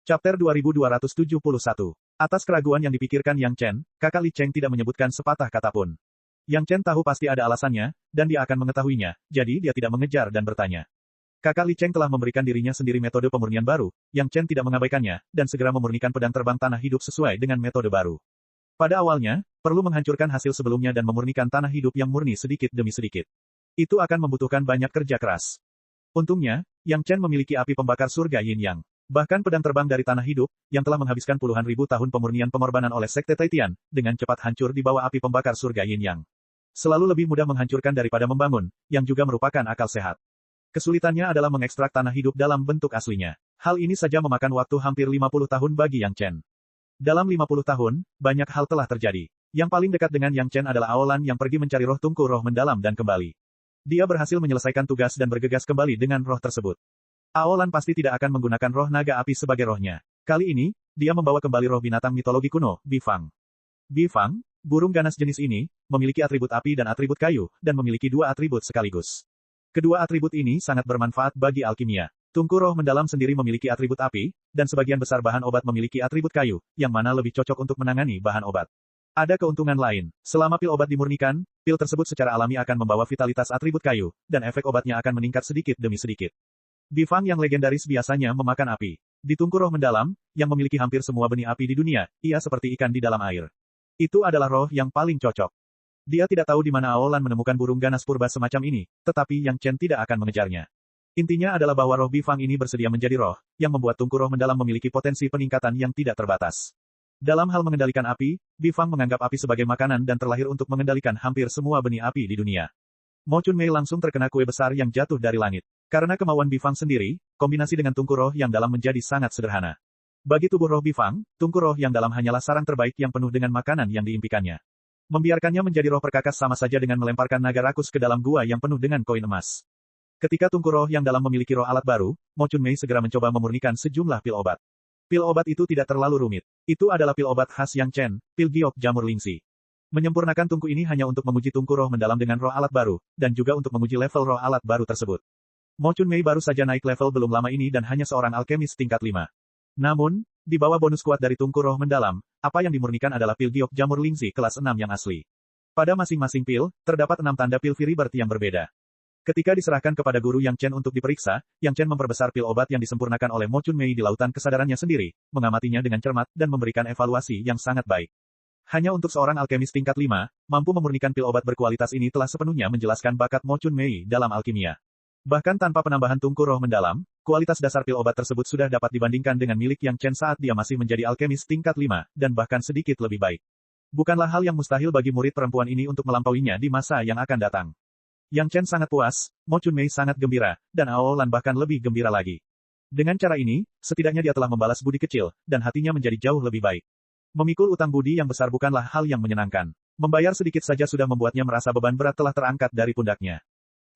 Chapter 2271. Atas keraguan yang dipikirkan Yang Chen, kakak Li Cheng tidak menyebutkan sepatah kata pun. Yang Chen tahu pasti ada alasannya, dan dia akan mengetahuinya, jadi dia tidak mengejar dan bertanya. Kakak Li Cheng telah memberikan dirinya sendiri metode pemurnian baru, Yang Chen tidak mengabaikannya, dan segera memurnikan pedang terbang tanah hidup sesuai dengan metode baru. Pada awalnya, perlu menghancurkan hasil sebelumnya dan memurnikan tanah hidup yang murni sedikit demi sedikit. Itu akan membutuhkan banyak kerja keras. Untungnya, Yang Chen memiliki api pembakar surga Yin Yang. Bahkan pedang terbang dari tanah hidup, yang telah menghabiskan puluhan ribu tahun pemurnian pengorbanan oleh Sekte Taitian, dengan cepat hancur di bawah api pembakar surga Yin Yang. Selalu lebih mudah menghancurkan daripada membangun, yang juga merupakan akal sehat. Kesulitannya adalah mengekstrak tanah hidup dalam bentuk aslinya. Hal ini saja memakan waktu hampir 50 tahun bagi Yang Chen. Dalam 50 tahun, banyak hal telah terjadi. Yang paling dekat dengan Yang Chen adalah Aolan yang pergi mencari roh Tungku Roh Mendalam dan kembali. Dia berhasil menyelesaikan tugas dan bergegas kembali dengan roh tersebut. Aolan pasti tidak akan menggunakan roh naga api sebagai rohnya. Kali ini, dia membawa kembali roh binatang mitologi kuno, Bifang. Bifang, burung ganas jenis ini, memiliki atribut api dan atribut kayu, dan memiliki dua atribut sekaligus. Kedua atribut ini sangat bermanfaat bagi alkimia. Tungku Roh Mendalam sendiri memiliki atribut api, dan sebagian besar bahan obat memiliki atribut kayu, yang mana lebih cocok untuk menangani bahan obat. Ada keuntungan lain. Selama pil obat dimurnikan, pil tersebut secara alami akan membawa vitalitas atribut kayu, dan efek obatnya akan meningkat sedikit demi sedikit. Bifang yang legendaris biasanya memakan api. Di Tungku Roh Mendalam, yang memiliki hampir semua benih api di dunia, ia seperti ikan di dalam air. Itu adalah roh yang paling cocok. Dia tidak tahu di mana Aolan menemukan burung ganas purba semacam ini, tetapi Yang Chen tidak akan mengejarnya. Intinya adalah bahwa roh Bifang ini bersedia menjadi roh, yang membuat Tungku Roh Mendalam memiliki potensi peningkatan yang tidak terbatas. Dalam hal mengendalikan api, Bifang menganggap api sebagai makanan dan terlahir untuk mengendalikan hampir semua benih api di dunia. Mo Chunmei langsung terkena kue besar yang jatuh dari langit. Karena kemauan Bifang sendiri, kombinasi dengan Tungku Roh yang dalam menjadi sangat sederhana. Bagi tubuh roh Bifang, Tungku Roh yang dalam hanyalah sarang terbaik yang penuh dengan makanan yang diimpikannya. Membiarkannya menjadi roh perkakas sama saja dengan melemparkan naga rakus ke dalam gua yang penuh dengan koin emas. Ketika Tungku Roh yang dalam memiliki roh alat baru, Mo Chunmei segera mencoba memurnikan sejumlah pil obat. Pil obat itu tidak terlalu rumit. Itu adalah pil obat khas Yang Chen, pil giok jamur lingsi. Menyempurnakan tungku ini hanya untuk menguji Tungku Roh Mendalam dengan roh alat baru, dan juga untuk menguji level roh alat baru tersebut. Mo Chunmei baru saja naik level belum lama ini dan hanya seorang alkemis tingkat 5. Namun, di bawah bonus kuat dari Tungku Roh Mendalam, apa yang dimurnikan adalah pil giok jamur lingsi kelas 6 yang asli. Pada masing-masing pil, terdapat 6 tanda pil Firibert yang berbeda. Ketika diserahkan kepada guru Yang Chen untuk diperiksa, Yang Chen memperbesar pil obat yang disempurnakan oleh Mo Chunmei di lautan kesadarannya sendiri, mengamatinya dengan cermat dan memberikan evaluasi yang sangat baik. Hanya untuk seorang alkemis tingkat 5, mampu memurnikan pil obat berkualitas ini telah sepenuhnya menjelaskan bakat Mo Chunmei dalam alkimia. Bahkan tanpa penambahan Tungku Roh Mendalam, kualitas dasar pil obat tersebut sudah dapat dibandingkan dengan milik Yang Chen saat dia masih menjadi alkemis tingkat 5, dan bahkan sedikit lebih baik. Bukanlah hal yang mustahil bagi murid perempuan ini untuk melampauinya di masa yang akan datang. Yang Chen sangat puas, Mo Chunmei sangat gembira, dan Aolan bahkan lebih gembira lagi. Dengan cara ini, setidaknya dia telah membalas budi kecil, dan hatinya menjadi jauh lebih baik. Memikul utang budi yang besar bukanlah hal yang menyenangkan. Membayar sedikit saja sudah membuatnya merasa beban berat telah terangkat dari pundaknya.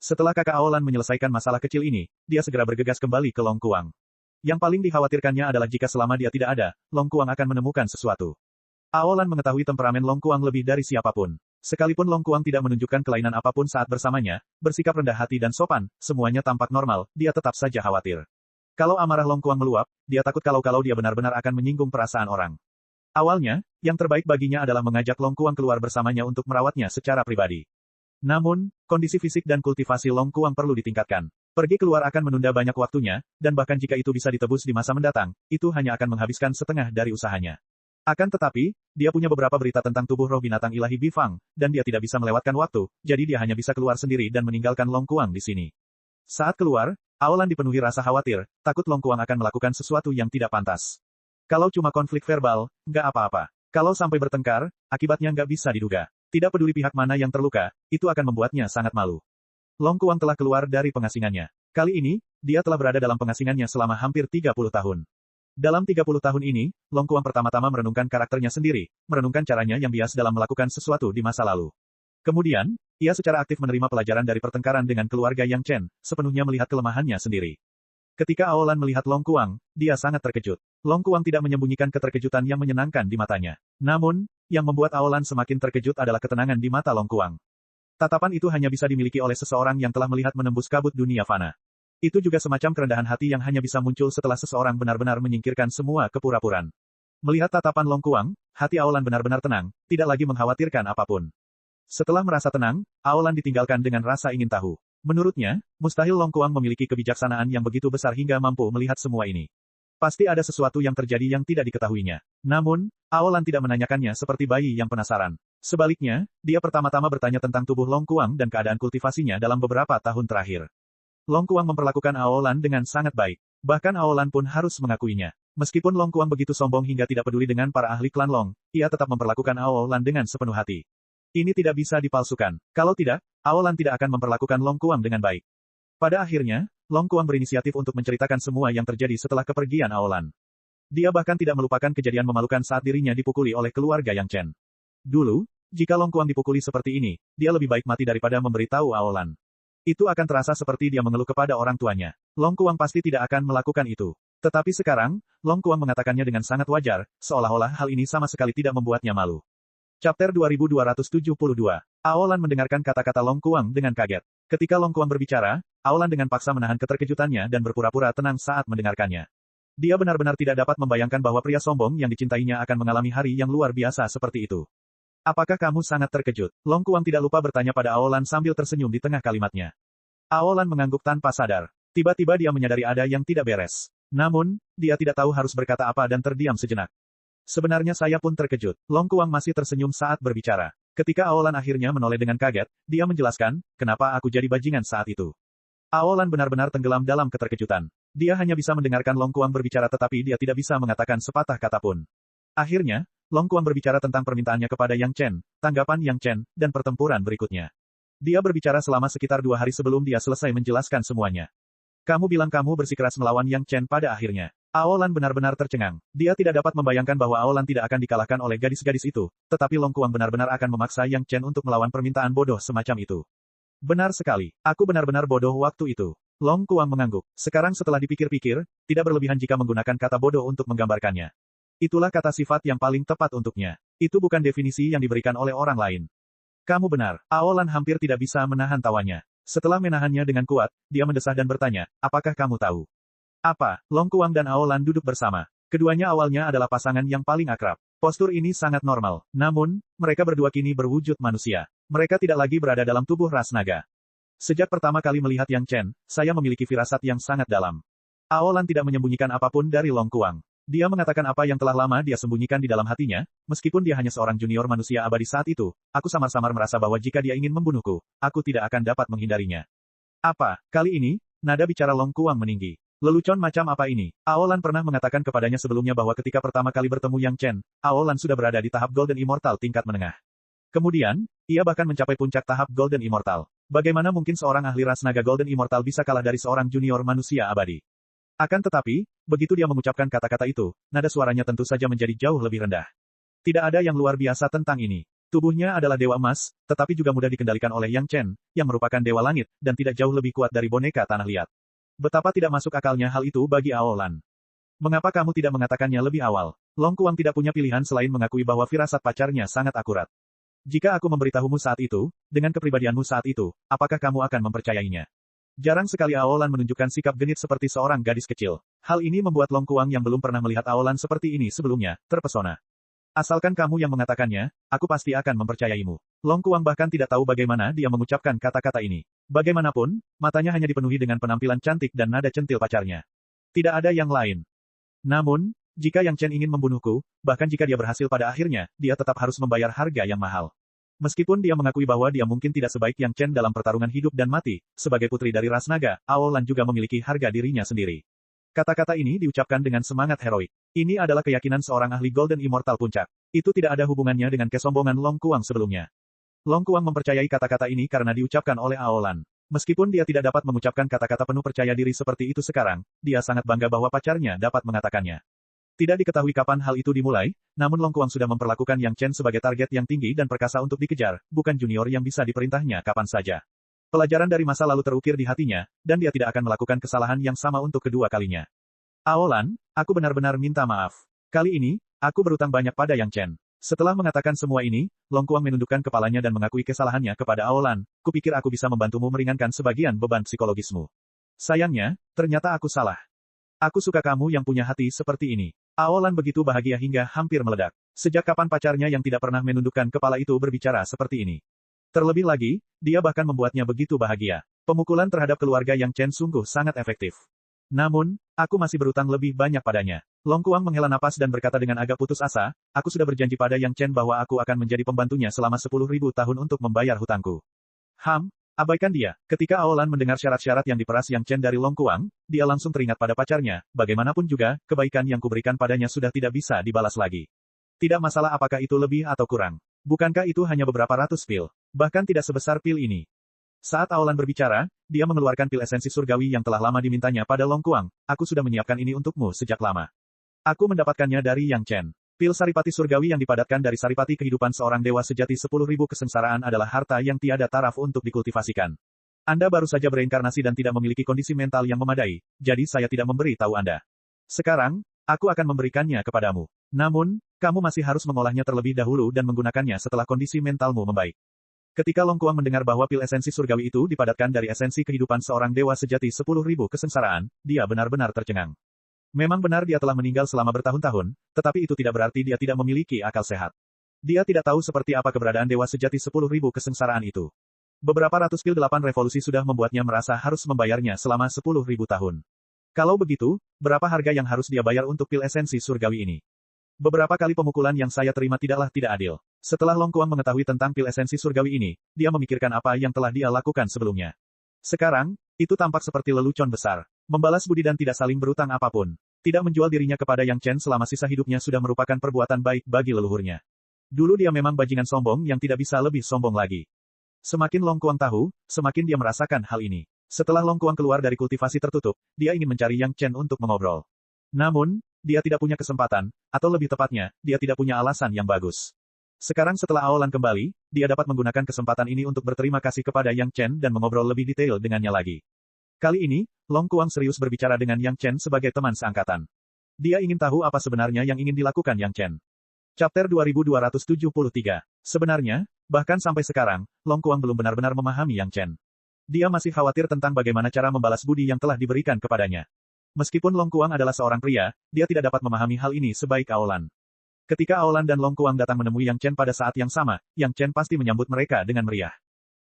Setelah kakak Aolan menyelesaikan masalah kecil ini, dia segera bergegas kembali ke Long Kuang. Yang paling dikhawatirkannya adalah jika selama dia tidak ada, Long Kuang akan menemukan sesuatu. Aolan mengetahui temperamen Long Kuang lebih dari siapapun. Sekalipun Long Kuang tidak menunjukkan kelainan apapun saat bersamanya, bersikap rendah hati dan sopan, semuanya tampak normal, dia tetap saja khawatir. Kalau amarah Long Kuang meluap, dia takut kalau dia benar-benar akan menyinggung perasaan orang. Awalnya, yang terbaik baginya adalah mengajak Long Kuang keluar bersamanya untuk merawatnya secara pribadi. Namun, kondisi fisik dan kultivasi Long Kuang perlu ditingkatkan. Pergi keluar akan menunda banyak waktunya, dan bahkan jika itu bisa ditebus di masa mendatang, itu hanya akan menghabiskan setengah dari usahanya. Akan tetapi, dia punya beberapa berita tentang tubuh roh binatang ilahi Bifang, dan dia tidak bisa melewatkan waktu, jadi dia hanya bisa keluar sendiri dan meninggalkan Long Kuang di sini. Saat keluar, Aolan dipenuhi rasa khawatir, takut Long Kuang akan melakukan sesuatu yang tidak pantas. Kalau cuma konflik verbal, nggak apa-apa. Kalau sampai bertengkar, akibatnya nggak bisa diduga. Tidak peduli pihak mana yang terluka, itu akan membuatnya sangat malu. Long Kuang telah keluar dari pengasingannya. Kali ini, dia telah berada dalam pengasingannya selama hampir 30 tahun. Dalam 30 tahun ini, Long Kuang pertama-tama merenungkan karakternya sendiri, merenungkan caranya yang bias dalam melakukan sesuatu di masa lalu. Kemudian, ia secara aktif menerima pelajaran dari pertengkaran dengan keluarga Yang Chen, sepenuhnya melihat kelemahannya sendiri. Ketika Aolan melihat Long Kuang, dia sangat terkejut. Long Kuang tidak menyembunyikan keterkejutan yang menyenangkan di matanya. Namun, yang membuat Aolan semakin terkejut adalah ketenangan di mata Long Kuang. Tatapan itu hanya bisa dimiliki oleh seseorang yang telah melihat menembus kabut dunia fana. Itu juga semacam kerendahan hati yang hanya bisa muncul setelah seseorang benar-benar menyingkirkan semua kepura-puraan. Melihat tatapan Long Kuang, hati Aolan benar-benar tenang, tidak lagi mengkhawatirkan apapun. Setelah merasa tenang, Aolan ditinggalkan dengan rasa ingin tahu. Menurutnya, mustahil Long Kuang memiliki kebijaksanaan yang begitu besar hingga mampu melihat semua ini. Pasti ada sesuatu yang terjadi yang tidak diketahuinya. Namun, Aolan tidak menanyakannya seperti bayi yang penasaran. Sebaliknya, dia pertama-tama bertanya tentang tubuh Long Kuang dan keadaan kultivasinya dalam beberapa tahun terakhir. Long Kuang memperlakukan Aolan dengan sangat baik. Bahkan Aolan pun harus mengakuinya. Meskipun Long Kuang begitu sombong hingga tidak peduli dengan para ahli klan Long, ia tetap memperlakukan Aolan dengan sepenuh hati. Ini tidak bisa dipalsukan. Kalau tidak, Aolan tidak akan memperlakukan Long Kuang dengan baik. Pada akhirnya, Long Kuang berinisiatif untuk menceritakan semua yang terjadi setelah kepergian Aolan. Dia bahkan tidak melupakan kejadian memalukan saat dirinya dipukuli oleh keluarga Yang Chen. Dulu, jika Long Kuang dipukuli seperti ini, dia lebih baik mati daripada memberitahu Aolan. Itu akan terasa seperti dia mengeluh kepada orang tuanya. Long Kuang pasti tidak akan melakukan itu. Tetapi sekarang, Long Kuang mengatakannya dengan sangat wajar, seolah-olah hal ini sama sekali tidak membuatnya malu. Chapter 2272. Aolan mendengarkan kata-kata Long Kuang dengan kaget. Ketika Long Kuang berbicara, Aolan dengan paksa menahan keterkejutannya dan berpura-pura tenang saat mendengarkannya. Dia benar-benar tidak dapat membayangkan bahwa pria sombong yang dicintainya akan mengalami hari yang luar biasa seperti itu. Apakah kamu sangat terkejut? Long Kuang tidak lupa bertanya pada Aolan sambil tersenyum di tengah kalimatnya. Aolan mengangguk tanpa sadar. Tiba-tiba dia menyadari ada yang tidak beres. Namun, dia tidak tahu harus berkata apa dan terdiam sejenak. Sebenarnya saya pun terkejut. Long Kuang masih tersenyum saat berbicara. Ketika Aolan akhirnya menoleh dengan kaget, dia menjelaskan, kenapa aku jadi bajingan saat itu. Aolan benar-benar tenggelam dalam keterkejutan. Dia hanya bisa mendengarkan Long Kuang berbicara tetapi dia tidak bisa mengatakan sepatah kata pun. Akhirnya, Long Kuang berbicara tentang permintaannya kepada Yang Chen, tanggapan Yang Chen, dan pertempuran berikutnya. Dia berbicara selama sekitar 2 hari sebelum dia selesai menjelaskan semuanya. Kamu bilang kamu bersikeras melawan Yang Chen pada akhirnya. Aolan benar-benar tercengang. Dia tidak dapat membayangkan bahwa Aolan tidak akan dikalahkan oleh gadis-gadis itu, tetapi Long Kuang benar-benar akan memaksa Yang Chen untuk melawan permintaan bodoh semacam itu. Benar sekali. Aku benar-benar bodoh waktu itu. Long Kuang mengangguk. Sekarang setelah dipikir-pikir, tidak berlebihan jika menggunakan kata bodoh untuk menggambarkannya. Itulah kata sifat yang paling tepat untuknya. Itu bukan definisi yang diberikan oleh orang lain. Kamu benar. Aolan hampir tidak bisa menahan tawanya. Setelah menahannya dengan kuat, dia mendesah dan bertanya, apakah kamu tahu? Apa? Long Kuang dan Aolan duduk bersama. Keduanya awalnya adalah pasangan yang paling akrab. Postur ini sangat normal. Namun, mereka berdua kini berwujud manusia. Mereka tidak lagi berada dalam tubuh ras naga. Sejak pertama kali melihat Yang Chen, saya memiliki firasat yang sangat dalam. Aolan tidak menyembunyikan apapun dari Long Kuang. Dia mengatakan apa yang telah lama dia sembunyikan di dalam hatinya, meskipun dia hanya seorang junior manusia abadi saat itu, aku samar-samar merasa bahwa jika dia ingin membunuhku, aku tidak akan dapat menghindarinya. Apa? Kali ini, nada bicara Long Kuang meninggi. Lelucon macam apa ini? Aolan pernah mengatakan kepadanya sebelumnya bahwa ketika pertama kali bertemu Yang Chen, Aolan sudah berada di tahap Golden Immortal tingkat menengah. Kemudian, ia bahkan mencapai puncak tahap Golden Immortal. Bagaimana mungkin seorang ahli ras naga Golden Immortal bisa kalah dari seorang junior manusia abadi? Akan tetapi, begitu dia mengucapkan kata-kata itu, nada suaranya tentu saja menjadi jauh lebih rendah. Tidak ada yang luar biasa tentang ini. Tubuhnya adalah dewa emas, tetapi juga mudah dikendalikan oleh Yang Chen, yang merupakan dewa langit, dan tidak jauh lebih kuat dari boneka tanah liat. Betapa tidak masuk akalnya hal itu bagi Aolan. Mengapa kamu tidak mengatakannya lebih awal? Long Kuang tidak punya pilihan selain mengakui bahwa firasat pacarnya sangat akurat. Jika aku memberitahumu saat itu, dengan kepribadianmu saat itu, apakah kamu akan mempercayainya? Jarang sekali Aolan menunjukkan sikap genit seperti seorang gadis kecil. Hal ini membuat Long Kuang yang belum pernah melihat Aolan seperti ini sebelumnya, terpesona. Asalkan kamu yang mengatakannya, aku pasti akan mempercayaimu. Long Kuang bahkan tidak tahu bagaimana dia mengucapkan kata-kata ini. Bagaimanapun, matanya hanya dipenuhi dengan penampilan cantik dan nada centil pacarnya. Tidak ada yang lain. Namun, jika Yang Chen ingin membunuhku, bahkan jika dia berhasil pada akhirnya, dia tetap harus membayar harga yang mahal. Meskipun dia mengakui bahwa dia mungkin tidak sebaik Yang Chen dalam pertarungan hidup dan mati, sebagai putri dari ras naga, Aolan juga memiliki harga dirinya sendiri. Kata-kata ini diucapkan dengan semangat heroik. Ini adalah keyakinan seorang ahli Golden Immortal puncak. Itu tidak ada hubungannya dengan kesombongan Long Kuang sebelumnya. Long Kuang mempercayai kata-kata ini karena diucapkan oleh Aolan. Meskipun dia tidak dapat mengucapkan kata-kata penuh percaya diri seperti itu sekarang, dia sangat bangga bahwa pacarnya dapat mengatakannya. Tidak diketahui kapan hal itu dimulai, namun Long Kuang sudah memperlakukan Yang Chen sebagai target yang tinggi dan perkasa untuk dikejar, bukan junior yang bisa diperintahnya kapan saja. Pelajaran dari masa lalu terukir di hatinya, dan dia tidak akan melakukan kesalahan yang sama untuk kedua kalinya. Aolan, aku benar-benar minta maaf. Kali ini, aku berutang banyak pada Yang Chen. Setelah mengatakan semua ini, Long Kuang menundukkan kepalanya dan mengakui kesalahannya kepada Aolan. Kupikir aku bisa membantumu meringankan sebagian beban psikologismu. Sayangnya, ternyata aku salah. Aku suka kamu yang punya hati seperti ini. Aolan begitu bahagia hingga hampir meledak. Sejak kapan pacarnya yang tidak pernah menundukkan kepala itu berbicara seperti ini? Terlebih lagi, dia bahkan membuatnya begitu bahagia. Pemukulan terhadap keluarga Yang Chen sungguh sangat efektif. Namun, aku masih berutang lebih banyak padanya. Long Kuang menghela napas dan berkata dengan agak putus asa, aku sudah berjanji pada Yang Chen bahwa aku akan menjadi pembantunya selama 10.000 tahun untuk membayar hutangku. Abaikan dia. Ketika Aolan mendengar syarat-syarat yang diperas Yang Chen dari Long Kuang, dia langsung teringat pada pacarnya, bagaimanapun juga, kebaikan yang kuberikan padanya sudah tidak bisa dibalas lagi. Tidak masalah apakah itu lebih atau kurang. Bukankah itu hanya beberapa ratus pil? Bahkan tidak sebesar pil ini. Saat Aolan berbicara, dia mengeluarkan pil esensi surgawi yang telah lama dimintanya pada Long Kuang. Aku sudah menyiapkan ini untukmu sejak lama. Aku mendapatkannya dari Yang Chen. Pil saripati surgawi yang dipadatkan dari saripati kehidupan seorang dewa sejati 10.000 kesengsaraan adalah harta yang tiada taraf untuk dikultivasikan. Anda baru saja bereinkarnasi dan tidak memiliki kondisi mental yang memadai, jadi saya tidak memberi tahu Anda. Sekarang, aku akan memberikannya kepadamu. Namun, kamu masih harus mengolahnya terlebih dahulu dan menggunakannya setelah kondisi mentalmu membaik. Ketika Long Kuang mendengar bahwa pil esensi surgawi itu dipadatkan dari esensi kehidupan seorang dewa sejati 10.000 kesengsaraan, dia benar-benar tercengang. Memang benar dia telah meninggal selama bertahun-tahun, tetapi itu tidak berarti dia tidak memiliki akal sehat. Dia tidak tahu seperti apa keberadaan dewa sejati 10.000 kesengsaraan itu. Beberapa ratus pil 8 revolusi sudah membuatnya merasa harus membayarnya selama 10.000 tahun. Kalau begitu, berapa harga yang harus dia bayar untuk pil esensi surgawi ini? Beberapa kali pemukulan yang saya terima tidaklah tidak adil. Setelah Long Kuang mengetahui tentang pil esensi surgawi ini, dia memikirkan apa yang telah dia lakukan sebelumnya. Sekarang, itu tampak seperti lelucon besar. Membalas budi dan tidak saling berutang apapun. Tidak menjual dirinya kepada Yang Chen selama sisa hidupnya sudah merupakan perbuatan baik bagi leluhurnya. Dulu dia memang bajingan sombong yang tidak bisa lebih sombong lagi. Semakin Long Kuang tahu, semakin dia merasakan hal ini. Setelah Long Kuang keluar dari kultivasi tertutup, dia ingin mencari Yang Chen untuk mengobrol. Namun, dia tidak punya kesempatan, atau lebih tepatnya, dia tidak punya alasan yang bagus. Sekarang setelah Aolan kembali, dia dapat menggunakan kesempatan ini untuk berterima kasih kepada Yang Chen dan mengobrol lebih detail dengannya lagi. Kali ini, Long Kuang serius berbicara dengan Yang Chen sebagai teman seangkatan. Dia ingin tahu apa sebenarnya yang ingin dilakukan Yang Chen. Chapter 2273. Sebenarnya, bahkan sampai sekarang, Long Kuang belum benar-benar memahami Yang Chen. Dia masih khawatir tentang bagaimana cara membalas budi yang telah diberikan kepadanya. Meskipun Long Kuang adalah seorang pria, dia tidak dapat memahami hal ini sebaik Aolan. Ketika Aolan dan Long Kuang datang menemui Yang Chen pada saat yang sama, Yang Chen pasti menyambut mereka dengan meriah.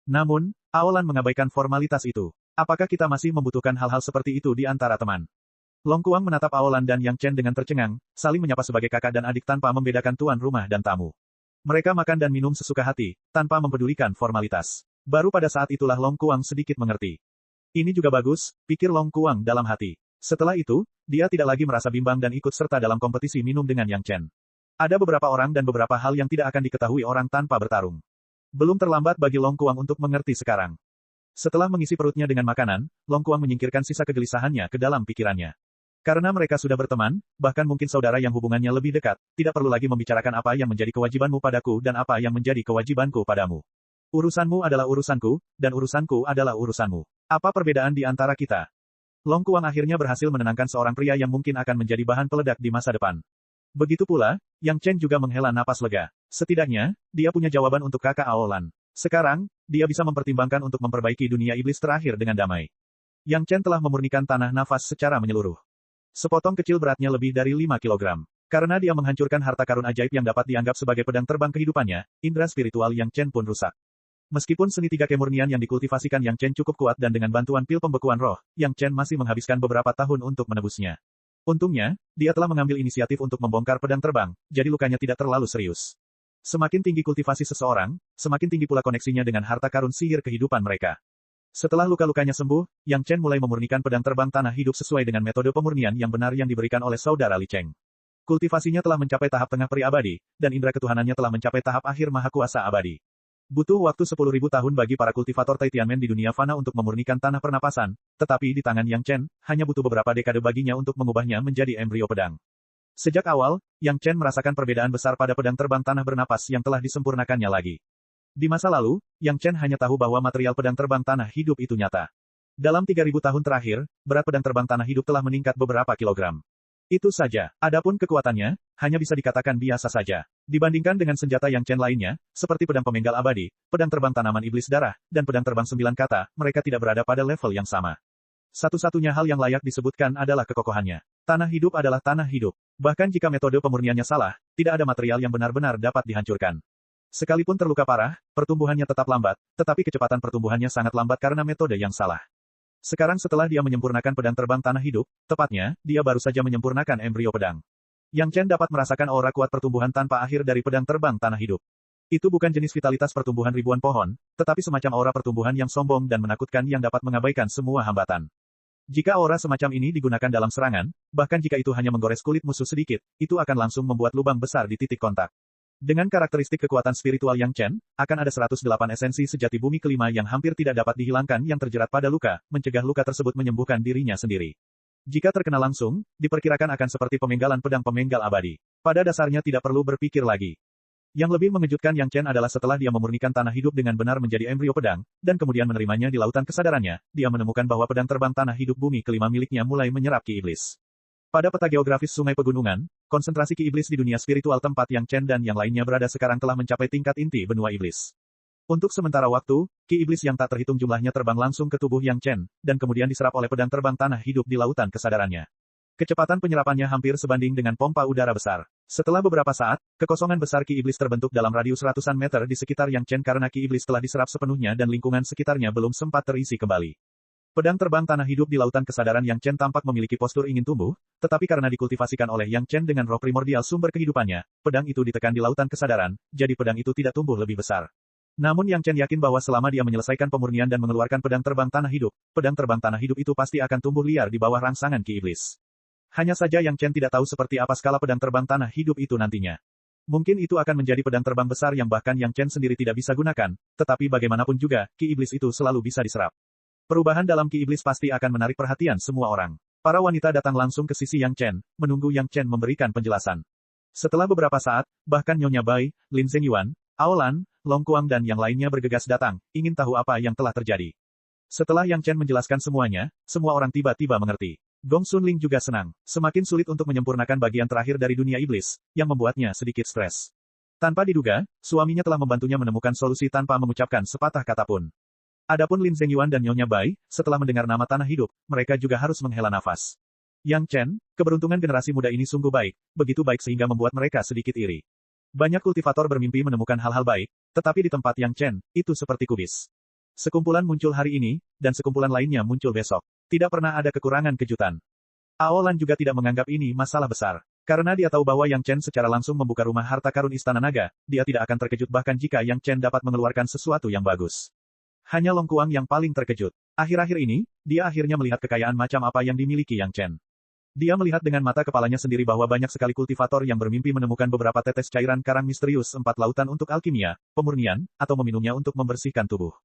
Namun, Aolan mengabaikan formalitas itu. Apakah kita masih membutuhkan hal-hal seperti itu di antara teman? Long Kuang menatap Aolan dan Yang Chen dengan tercengang, saling menyapa sebagai kakak dan adik tanpa membedakan tuan rumah dan tamu. Mereka makan dan minum sesuka hati, tanpa mempedulikan formalitas. Baru pada saat itulah Long Kuang sedikit mengerti. Ini juga bagus, pikir Long Kuang dalam hati. Setelah itu, dia tidak lagi merasa bimbang dan ikut serta dalam kompetisi minum dengan Yang Chen. Ada beberapa orang dan beberapa hal yang tidak akan diketahui orang tanpa bertarung. Belum terlambat bagi Long Kuang untuk mengerti sekarang. Setelah mengisi perutnya dengan makanan, Long Kuang menyingkirkan sisa kegelisahannya ke dalam pikirannya. Karena mereka sudah berteman, bahkan mungkin saudara yang hubungannya lebih dekat, tidak perlu lagi membicarakan apa yang menjadi kewajibanmu padaku dan apa yang menjadi kewajibanku padamu. Urusanmu adalah urusanku, dan urusanku adalah urusanmu. Apa perbedaan di antara kita? Long Kuang akhirnya berhasil menenangkan seorang pria yang mungkin akan menjadi bahan peledak di masa depan. Begitu pula, Yang Chen juga menghela napas lega. Setidaknya, dia punya jawaban untuk kakak Aolan. Sekarang, dia bisa mempertimbangkan untuk memperbaiki dunia iblis terakhir dengan damai. Yang Chen telah memurnikan tanah nafas secara menyeluruh. Sepotong kecil beratnya lebih dari 5 kilogram. Karena dia menghancurkan harta karun ajaib yang dapat dianggap sebagai pedang terbang kehidupannya, indera spiritual Yang Chen pun rusak. Meskipun seni tiga kemurnian yang dikultivasikan Yang Chen cukup kuat dan dengan bantuan pil pembekuan roh, Yang Chen masih menghabiskan beberapa tahun untuk menebusnya. Untungnya, dia telah mengambil inisiatif untuk membongkar pedang terbang, jadi lukanya tidak terlalu serius. Semakin tinggi kultivasi seseorang, semakin tinggi pula koneksinya dengan harta karun sihir kehidupan mereka. Setelah luka-lukanya sembuh, Yang Chen mulai memurnikan pedang terbang tanah hidup sesuai dengan metode pemurnian yang benar yang diberikan oleh saudara Li Cheng. Kultivasinya telah mencapai tahap tengah peri abadi, dan indera ketuhanannya telah mencapai tahap akhir maha kuasa abadi. Butuh waktu 10.000 tahun bagi para kultivator Taitianmen di dunia fana untuk memurnikan tanah pernapasan, tetapi di tangan Yang Chen, hanya butuh beberapa dekade baginya untuk mengubahnya menjadi embrio pedang. Sejak awal, Yang Chen merasakan perbedaan besar pada pedang terbang tanah bernapas yang telah disempurnakannya lagi. Di masa lalu, Yang Chen hanya tahu bahwa material pedang terbang tanah hidup itu nyata. Dalam 3.000 tahun terakhir, berat pedang terbang tanah hidup telah meningkat beberapa kilogram. Itu saja. Adapun kekuatannya, hanya bisa dikatakan biasa saja. Dibandingkan dengan senjata Yang Chen lainnya, seperti pedang pemenggal abadi, pedang terbang tanaman iblis darah, dan pedang terbang 9 kata, mereka tidak berada pada level yang sama. Satu-satunya hal yang layak disebutkan adalah kekokohannya. Tanah hidup adalah tanah hidup. Bahkan jika metode pemurniannya salah, tidak ada material yang benar-benar dapat dihancurkan. Sekalipun terluka parah, pertumbuhannya tetap lambat, tetapi kecepatan pertumbuhannya sangat lambat karena metode yang salah. Sekarang setelah dia menyempurnakan pedang terbang tanah hidup, tepatnya, dia baru saja menyempurnakan embrio pedang. Yang Chen dapat merasakan aura kuat pertumbuhan tanpa akhir dari pedang terbang tanah hidup. Itu bukan jenis vitalitas pertumbuhan ribuan pohon, tetapi semacam aura pertumbuhan yang sombong dan menakutkan yang dapat mengabaikan semua hambatan. Jika aura semacam ini digunakan dalam serangan, bahkan jika itu hanya menggores kulit musuh sedikit, itu akan langsung membuat lubang besar di titik kontak. Dengan karakteristik kekuatan spiritual Yang Chen, akan ada 108 esensi sejati bumi kelima yang hampir tidak dapat dihilangkan yang terjerat pada luka, mencegah luka tersebut menyembuhkan dirinya sendiri. Jika terkena langsung, diperkirakan akan seperti pemenggalan pedang pemenggal abadi. Pada dasarnya tidak perlu berpikir lagi. Yang lebih mengejutkan Yang Chen adalah setelah dia memurnikan tanah hidup dengan benar menjadi embrio pedang, dan kemudian menerimanya di lautan kesadarannya, dia menemukan bahwa pedang terbang tanah hidup bumi kelima miliknya mulai menyerap ki iblis. Pada peta geografis sungai pegunungan, konsentrasi ki iblis di dunia spiritual tempat Yang Chen dan yang lainnya berada sekarang telah mencapai tingkat inti benua iblis. Untuk sementara waktu, ki iblis yang tak terhitung jumlahnya terbang langsung ke tubuh Yang Chen, dan kemudian diserap oleh pedang terbang tanah hidup di lautan kesadarannya. Kecepatan penyerapannya hampir sebanding dengan pompa udara besar. Setelah beberapa saat, kekosongan besar ki iblis terbentuk dalam radius ratusan meter di sekitar Yang Chen karena ki iblis telah diserap sepenuhnya dan lingkungan sekitarnya belum sempat terisi kembali. Pedang terbang tanah hidup di lautan kesadaran Yang Chen tampak memiliki postur ingin tumbuh, tetapi karena dikultivasikan oleh Yang Chen dengan roh primordial sumber kehidupannya, pedang itu ditekan di lautan kesadaran, jadi pedang itu tidak tumbuh lebih besar. Namun Yang Chen yakin bahwa selama dia menyelesaikan pemurnian dan mengeluarkan pedang terbang tanah hidup, pedang terbang tanah hidup itu pasti akan tumbuh liar di bawah rangsangan ki iblis. Hanya saja Yang Chen tidak tahu seperti apa skala pedang terbang tanah hidup itu nantinya. Mungkin itu akan menjadi pedang terbang besar yang bahkan Yang Chen sendiri tidak bisa gunakan, tetapi bagaimanapun juga, ki iblis itu selalu bisa diserap. Perubahan dalam ki iblis pasti akan menarik perhatian semua orang. Para wanita datang langsung ke sisi Yang Chen, menunggu Yang Chen memberikan penjelasan. Setelah beberapa saat, bahkan Nyonya Bai, Lin Zhengyuan, Aolan, Long Kuang dan yang lainnya bergegas datang, ingin tahu apa yang telah terjadi. Setelah Yang Chen menjelaskan semuanya, semua orang tiba-tiba mengerti. Gong Xunling juga senang. Semakin sulit untuk menyempurnakan bagian terakhir dari dunia iblis, yang membuatnya sedikit stres. Tanpa diduga, suaminya telah membantunya menemukan solusi tanpa mengucapkan sepatah kata pun. Adapun Lin Zhengyuan dan Nyonya Bai, setelah mendengar nama tanah hidup, mereka juga harus menghela nafas. Yang Chen, keberuntungan generasi muda ini sungguh baik, begitu baik sehingga membuat mereka sedikit iri. Banyak kultivator bermimpi menemukan hal-hal baik, tetapi di tempat Yang Chen, itu seperti kubis. Sekumpulan muncul hari ini, dan sekumpulan lainnya muncul besok. Tidak pernah ada kekurangan kejutan. Aolan juga tidak menganggap ini masalah besar. Karena dia tahu bahwa Yang Chen secara langsung membuka rumah harta karun Istana Naga, dia tidak akan terkejut bahkan jika Yang Chen dapat mengeluarkan sesuatu yang bagus. Hanya Long Kuang yang paling terkejut. Akhir-akhir ini, dia akhirnya melihat kekayaan macam apa yang dimiliki Yang Chen. Dia melihat dengan mata kepalanya sendiri bahwa banyak sekali kultivator yang bermimpi menemukan beberapa tetes cairan karang misterius empat lautan untuk alkimia, pemurnian, atau meminumnya untuk membersihkan tubuh.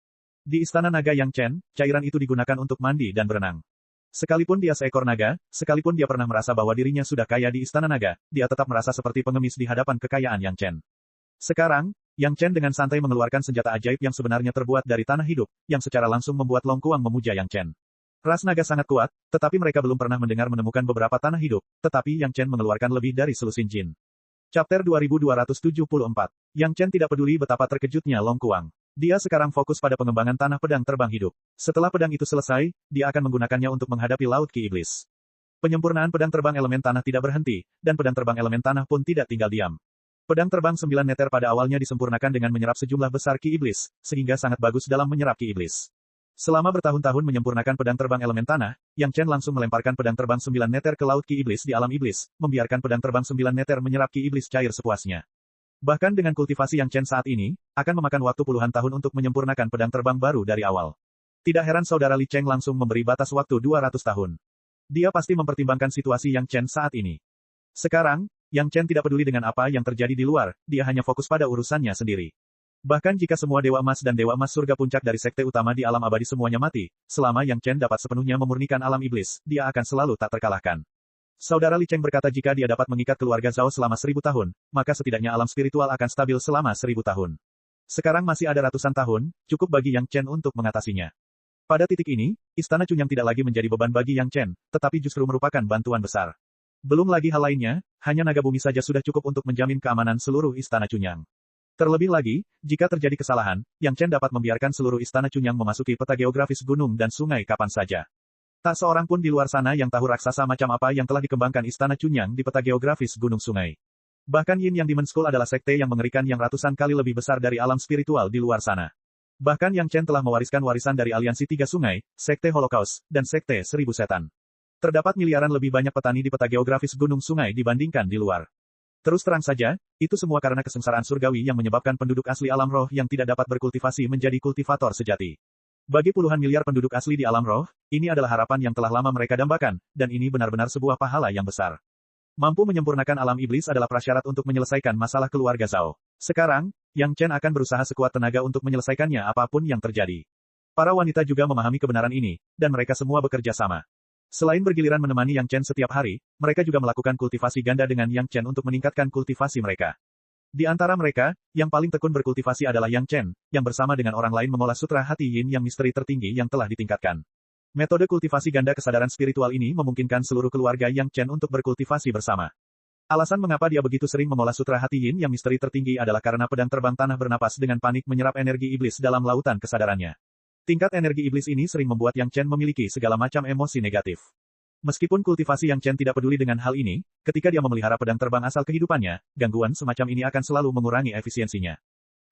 Di Istana Naga Yang Chen, cairan itu digunakan untuk mandi dan berenang. Sekalipun dia seekor naga, sekalipun dia pernah merasa bahwa dirinya sudah kaya di Istana Naga, dia tetap merasa seperti pengemis di hadapan kekayaan Yang Chen. Sekarang, Yang Chen dengan santai mengeluarkan senjata ajaib yang sebenarnya terbuat dari tanah hidup, yang secara langsung membuat Long Kuang memuja Yang Chen. Ras naga sangat kuat, tetapi mereka belum pernah mendengar menemukan beberapa tanah hidup, tetapi Yang Chen mengeluarkan lebih dari selusin jin. Chapter 2274. Yang Chen tidak peduli betapa terkejutnya Long Kuang. Dia sekarang fokus pada pengembangan tanah pedang terbang hidup. Setelah pedang itu selesai, dia akan menggunakannya untuk menghadapi laut ki iblis. Penyempurnaan pedang terbang elemen tanah tidak berhenti, dan pedang terbang elemen tanah pun tidak tinggal diam. Pedang terbang 9 meter pada awalnya disempurnakan dengan menyerap sejumlah besar ki iblis, sehingga sangat bagus dalam menyerap ki iblis. Selama bertahun-tahun menyempurnakan pedang terbang elemen tanah, Yang Chen langsung melemparkan pedang terbang 9 meter ke laut ki iblis di alam iblis, membiarkan pedang terbang 9 meter menyerap ki iblis cair sepuasnya. Bahkan dengan kultivasi Yang Chen saat ini, akan memakan waktu puluhan tahun untuk menyempurnakan pedang terbang baru dari awal. Tidak heran saudara Li Cheng langsung memberi batas waktu 200 tahun. Dia pasti mempertimbangkan situasi Yang Chen saat ini. Sekarang, Yang Chen tidak peduli dengan apa yang terjadi di luar, dia hanya fokus pada urusannya sendiri. Bahkan jika semua Dewa Emas dan Dewa Emas surga puncak dari sekte utama di alam abadi semuanya mati, selama Yang Chen dapat sepenuhnya memurnikan alam iblis, dia akan selalu tak terkalahkan. Saudara Li Cheng berkata jika dia dapat mengikat keluarga Zhao selama 1000 tahun, maka setidaknya alam spiritual akan stabil selama 1000 tahun. Sekarang masih ada ratusan tahun, cukup bagi Yang Chen untuk mengatasinya. Pada titik ini, Istana Cunyang tidak lagi menjadi beban bagi Yang Chen, tetapi justru merupakan bantuan besar. Belum lagi hal lainnya, hanya naga bumi saja sudah cukup untuk menjamin keamanan seluruh Istana Cunyang. Terlebih lagi, jika terjadi kesalahan, Yang Chen dapat membiarkan seluruh Istana Cunyang memasuki peta geografis gunung dan sungai kapan saja. Tak seorang pun di luar sana yang tahu raksasa macam apa yang telah dikembangkan Istana Chunyang di peta geografis Gunung Sungai. Bahkan Yin Yang Demon School adalah sekte yang mengerikan yang ratusan kali lebih besar dari alam spiritual di luar sana. Bahkan Yang Chen telah mewariskan warisan dari Aliansi Tiga Sungai, Sekte Holocaust, dan Sekte Seribu Setan. Terdapat miliaran lebih banyak petani di peta geografis Gunung Sungai dibandingkan di luar. Terus terang saja, itu semua karena kesengsaraan surgawi yang menyebabkan penduduk asli alam roh yang tidak dapat berkultivasi menjadi kultivator sejati. Bagi puluhan miliar penduduk asli di alam roh, ini adalah harapan yang telah lama mereka dambakan, dan ini benar-benar sebuah pahala yang besar. Mampu menyempurnakan alam iblis adalah prasyarat untuk menyelesaikan masalah keluarga Zhao. Sekarang, Yang Chen akan berusaha sekuat tenaga untuk menyelesaikannya apapun yang terjadi. Para wanita juga memahami kebenaran ini, dan mereka semua bekerja sama. Selain bergiliran menemani Yang Chen setiap hari, mereka juga melakukan kultivasi ganda dengan Yang Chen untuk meningkatkan kultivasi mereka. Di antara mereka, yang paling tekun berkultivasi adalah Yang Chen, yang bersama dengan orang lain mengolah sutra hati Yin yang misteri tertinggi yang telah ditingkatkan. Metode kultivasi ganda kesadaran spiritual ini memungkinkan seluruh keluarga Yang Chen untuk berkultivasi bersama. Alasan mengapa dia begitu sering mengolah sutra hati Yin yang misteri tertinggi adalah karena pedang terbang tanah bernapas dengan panik menyerap energi iblis dalam lautan kesadarannya. Tingkat energi iblis ini sering membuat Yang Chen memiliki segala macam emosi negatif. Meskipun kultivasi Yang Chen tidak peduli dengan hal ini, ketika dia memelihara pedang terbang asal kehidupannya, gangguan semacam ini akan selalu mengurangi efisiensinya.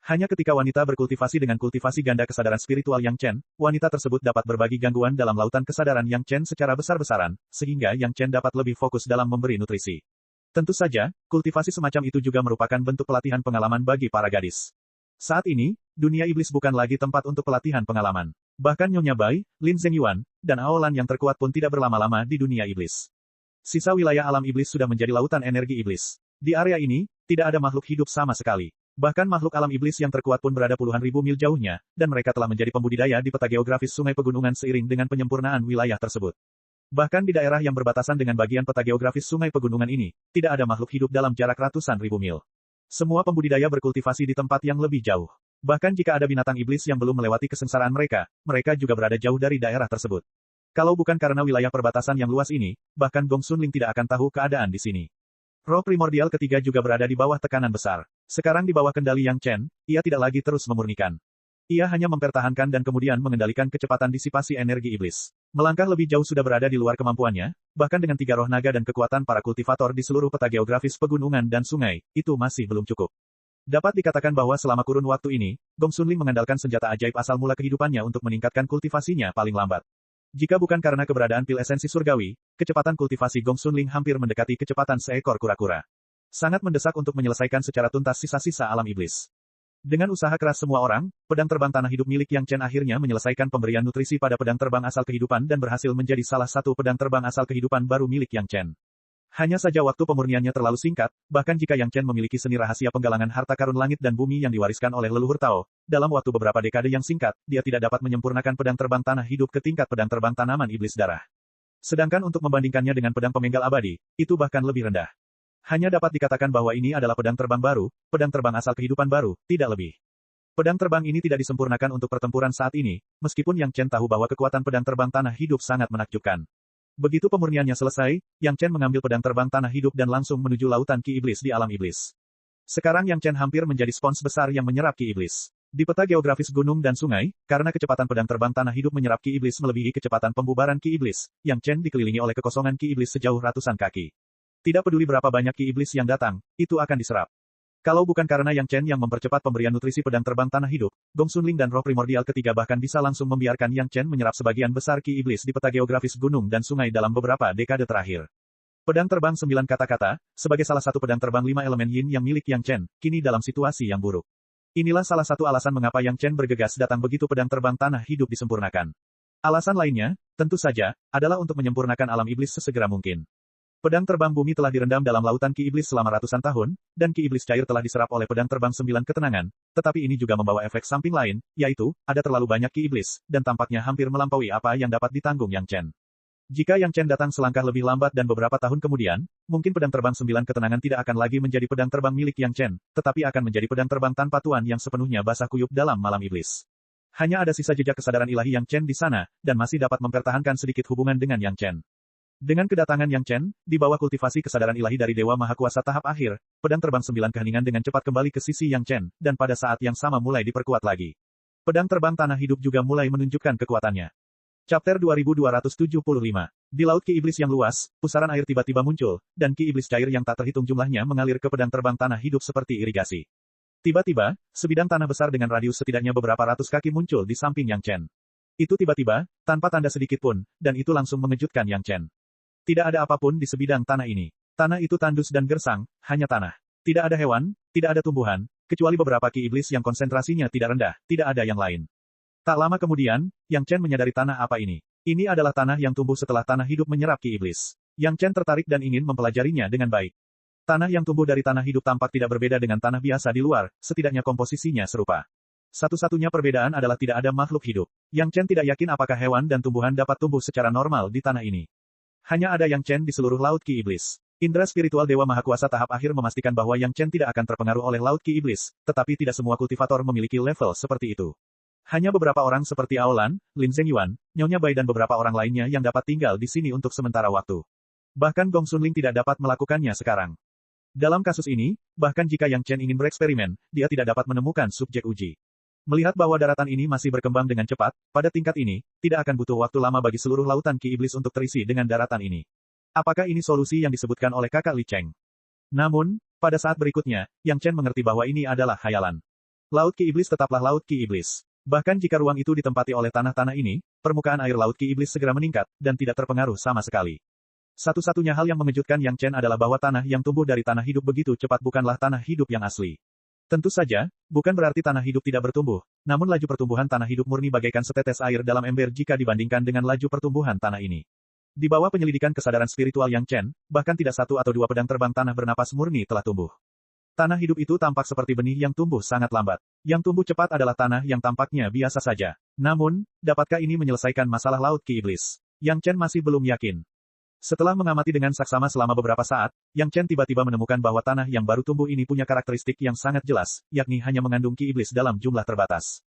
Hanya ketika wanita berkultivasi dengan kultivasi ganda kesadaran spiritual Yang Chen, wanita tersebut dapat berbagi gangguan dalam lautan kesadaran Yang Chen secara besar-besaran, sehingga Yang Chen dapat lebih fokus dalam memberi nutrisi. Tentu saja, kultivasi semacam itu juga merupakan bentuk pelatihan pengalaman bagi para gadis. Saat ini, dunia iblis bukan lagi tempat untuk pelatihan pengalaman. Bahkan Nyonya Bai, Lin Zhengyuan, dan Aolan yang terkuat pun tidak berlama-lama di dunia iblis. Sisa wilayah alam iblis sudah menjadi lautan energi iblis. Di area ini, tidak ada makhluk hidup sama sekali. Bahkan makhluk alam iblis yang terkuat pun berada puluhan ribu mil jauhnya, dan mereka telah menjadi pembudidaya di peta geografis sungai pegunungan seiring dengan penyempurnaan wilayah tersebut. Bahkan di daerah yang berbatasan dengan bagian peta geografis sungai pegunungan ini, tidak ada makhluk hidup dalam jarak ratusan ribu mil. Semua pembudidaya berkultivasi di tempat yang lebih jauh. Bahkan jika ada binatang iblis yang belum melewati kesengsaraan mereka, mereka juga berada jauh dari daerah tersebut. Kalau bukan karena wilayah perbatasan yang luas ini, bahkan Gong Sunling tidak akan tahu keadaan di sini. Roh primordial ketiga juga berada di bawah tekanan besar. Sekarang di bawah kendali Yang Chen, ia tidak lagi terus memurnikan. Ia hanya mempertahankan dan kemudian mengendalikan kecepatan disipasi energi iblis. Melangkah lebih jauh sudah berada di luar kemampuannya, bahkan dengan 3 roh naga dan kekuatan para kultivator di seluruh peta geografis pegunungan dan sungai, itu masih belum cukup. Dapat dikatakan bahwa selama kurun waktu ini, Gong Sunling mengandalkan senjata ajaib asal mula kehidupannya untuk meningkatkan kultivasinya paling lambat. Jika bukan karena keberadaan pil esensi surgawi, kecepatan kultivasi Gong Sunling hampir mendekati kecepatan seekor kura-kura. Sangat mendesak untuk menyelesaikan secara tuntas sisa-sisa alam iblis. Dengan usaha keras semua orang, pedang terbang tanah hidup milik Yang Chen akhirnya menyelesaikan pemberian nutrisi pada pedang terbang asal kehidupan dan berhasil menjadi salah satu pedang terbang asal kehidupan baru milik Yang Chen. Hanya saja waktu pemurniannya terlalu singkat, bahkan jika Yang Chen memiliki seni rahasia penggalangan harta karun langit dan bumi yang diwariskan oleh leluhur Tao, dalam waktu beberapa dekade yang singkat, dia tidak dapat menyempurnakan pedang terbang tanah hidup ke tingkat pedang terbang tanaman iblis darah. Sedangkan untuk membandingkannya dengan pedang pemenggal abadi, itu bahkan lebih rendah. Hanya dapat dikatakan bahwa ini adalah pedang terbang baru, pedang terbang asal kehidupan baru, tidak lebih. Pedang terbang ini tidak disempurnakan untuk pertempuran saat ini, meskipun Yang Chen tahu bahwa kekuatan pedang terbang tanah hidup sangat menakjubkan. Begitu pemurniannya selesai, Yang Chen mengambil pedang terbang tanah hidup dan langsung menuju lautan ki iblis di alam iblis. Sekarang Yang Chen hampir menjadi spons besar yang menyerap ki iblis. Di peta geografis gunung dan sungai, karena kecepatan pedang terbang tanah hidup menyerap ki iblis melebihi kecepatan pembubaran ki iblis, Yang Chen dikelilingi oleh kekosongan ki iblis sejauh ratusan kaki. Tidak peduli berapa banyak ki iblis yang datang, itu akan diserap. Kalau bukan karena Yang Chen yang mempercepat pemberian nutrisi pedang terbang tanah hidup, Gong Sunling dan roh primordial ketiga bahkan bisa langsung membiarkan Yang Chen menyerap sebagian besar ki iblis di peta geografis gunung dan sungai dalam beberapa dekade terakhir. Pedang terbang 9 kata-kata, sebagai salah satu pedang terbang 5 elemen yin yang milik Yang Chen, kini dalam situasi yang buruk. Inilah salah satu alasan mengapa Yang Chen bergegas datang begitu pedang terbang tanah hidup disempurnakan. Alasan lainnya, tentu saja, adalah untuk menyempurnakan alam iblis sesegera mungkin. Pedang terbang bumi telah direndam dalam lautan ki iblis selama ratusan tahun, dan ki iblis cair telah diserap oleh pedang terbang 9 ketenangan, tetapi ini juga membawa efek samping lain, yaitu, ada terlalu banyak ki iblis, dan tampaknya hampir melampaui apa yang dapat ditanggung Yang Chen. Jika Yang Chen datang selangkah lebih lambat dan beberapa tahun kemudian, mungkin pedang terbang 9 ketenangan tidak akan lagi menjadi pedang terbang milik Yang Chen, tetapi akan menjadi pedang terbang tanpa tuan yang sepenuhnya basah kuyup dalam malam iblis. Hanya ada sisa jejak kesadaran ilahi Yang Chen di sana, dan masih dapat mempertahankan sedikit hubungan dengan Yang Chen. Dengan kedatangan Yang Chen, di bawah kultivasi kesadaran ilahi dari Dewa Maha Kuasa tahap akhir, pedang terbang 9 keheningan dengan cepat kembali ke sisi Yang Chen, dan pada saat yang sama mulai diperkuat lagi. Pedang terbang tanah hidup juga mulai menunjukkan kekuatannya. Chapter 2275. Di Laut Ki Iblis yang luas, pusaran air tiba-tiba muncul, dan Ki Iblis cair yang tak terhitung jumlahnya mengalir ke pedang terbang tanah hidup seperti irigasi. Tiba-tiba, sebidang tanah besar dengan radius setidaknya beberapa ratus kaki muncul di samping Yang Chen. Itu tiba-tiba, tanpa tanda sedikit pun, dan itu langsung mengejutkan Yang Chen. Tidak ada apapun di sebidang tanah ini. Tanah itu tandus dan gersang, hanya tanah. Tidak ada hewan, tidak ada tumbuhan, kecuali beberapa Ki Iblis yang konsentrasinya tidak rendah, tidak ada yang lain. Tak lama kemudian, Yang Chen menyadari tanah apa ini. Ini adalah tanah yang tumbuh setelah tanah hidup menyerap Ki Iblis. Yang Chen tertarik dan ingin mempelajarinya dengan baik. Tanah yang tumbuh dari tanah hidup tampak tidak berbeda dengan tanah biasa di luar, setidaknya komposisinya serupa. Satu-satunya perbedaan adalah tidak ada makhluk hidup. Yang Chen tidak yakin apakah hewan dan tumbuhan dapat tumbuh secara normal di tanah ini. Hanya ada Yang Chen di seluruh Laut Ki Iblis. Indra spiritual Dewa Mahakuasa tahap akhir memastikan bahwa Yang Chen tidak akan terpengaruh oleh Laut Ki Iblis, tetapi tidak semua kultivator memiliki level seperti itu. Hanya beberapa orang seperti Aolan, Lin Zhengyuan, Nyonya Bai dan beberapa orang lainnya yang dapat tinggal di sini untuk sementara waktu. Bahkan Gong Sunling tidak dapat melakukannya sekarang. Dalam kasus ini, bahkan jika Yang Chen ingin bereksperimen, dia tidak dapat menemukan subjek uji. Melihat bahwa daratan ini masih berkembang dengan cepat, pada tingkat ini, tidak akan butuh waktu lama bagi seluruh lautan Ki Iblis untuk terisi dengan daratan ini. Apakah ini solusi yang disebutkan oleh kakak Li Cheng? Namun, pada saat berikutnya, Yang Chen mengerti bahwa ini adalah khayalan. Laut Ki Iblis tetaplah Laut Ki Iblis. Bahkan jika ruang itu ditempati oleh tanah-tanah ini, permukaan air Laut Ki Iblis segera meningkat, dan tidak terpengaruh sama sekali. Satu-satunya hal yang mengejutkan Yang Chen adalah bahwa tanah yang tumbuh dari tanah hidup begitu cepat bukanlah tanah hidup yang asli. Tentu saja, bukan berarti tanah hidup tidak bertumbuh, namun laju pertumbuhan tanah hidup murni bagaikan setetes air dalam ember jika dibandingkan dengan laju pertumbuhan tanah ini. Di bawah penyelidikan kesadaran spiritual Yang Chen, bahkan tidak satu atau dua pedang terbang tanah bernapas murni telah tumbuh. Tanah hidup itu tampak seperti benih yang tumbuh sangat lambat. Yang tumbuh cepat adalah tanah yang tampaknya biasa saja. Namun, dapatkah ini menyelesaikan masalah Laut Ki Iblis? Yang Chen masih belum yakin. Setelah mengamati dengan saksama selama beberapa saat, Yang Chen tiba-tiba menemukan bahwa tanah yang baru tumbuh ini punya karakteristik yang sangat jelas, yakni hanya mengandung Ki Iblis dalam jumlah terbatas.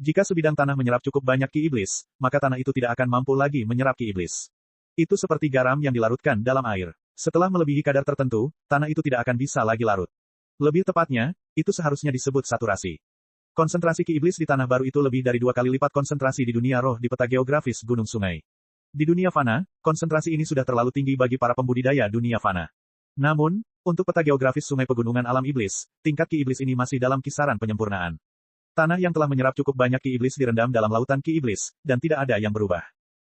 Jika sebidang tanah menyerap cukup banyak Ki Iblis, maka tanah itu tidak akan mampu lagi menyerap Ki Iblis. Itu seperti garam yang dilarutkan dalam air. Setelah melebihi kadar tertentu, tanah itu tidak akan bisa lagi larut. Lebih tepatnya, itu seharusnya disebut saturasi. Konsentrasi Ki Iblis di tanah baru itu lebih dari 2 kali lipat konsentrasi di dunia roh di peta geografis Gunung Sungai. Di dunia fana, konsentrasi ini sudah terlalu tinggi bagi para pembudidaya dunia fana. Namun, untuk peta geografis Sungai Pegunungan Alam Iblis, tingkat Ki Iblis ini masih dalam kisaran penyempurnaan. Tanah yang telah menyerap cukup banyak Ki Iblis direndam dalam lautan Ki Iblis, dan tidak ada yang berubah.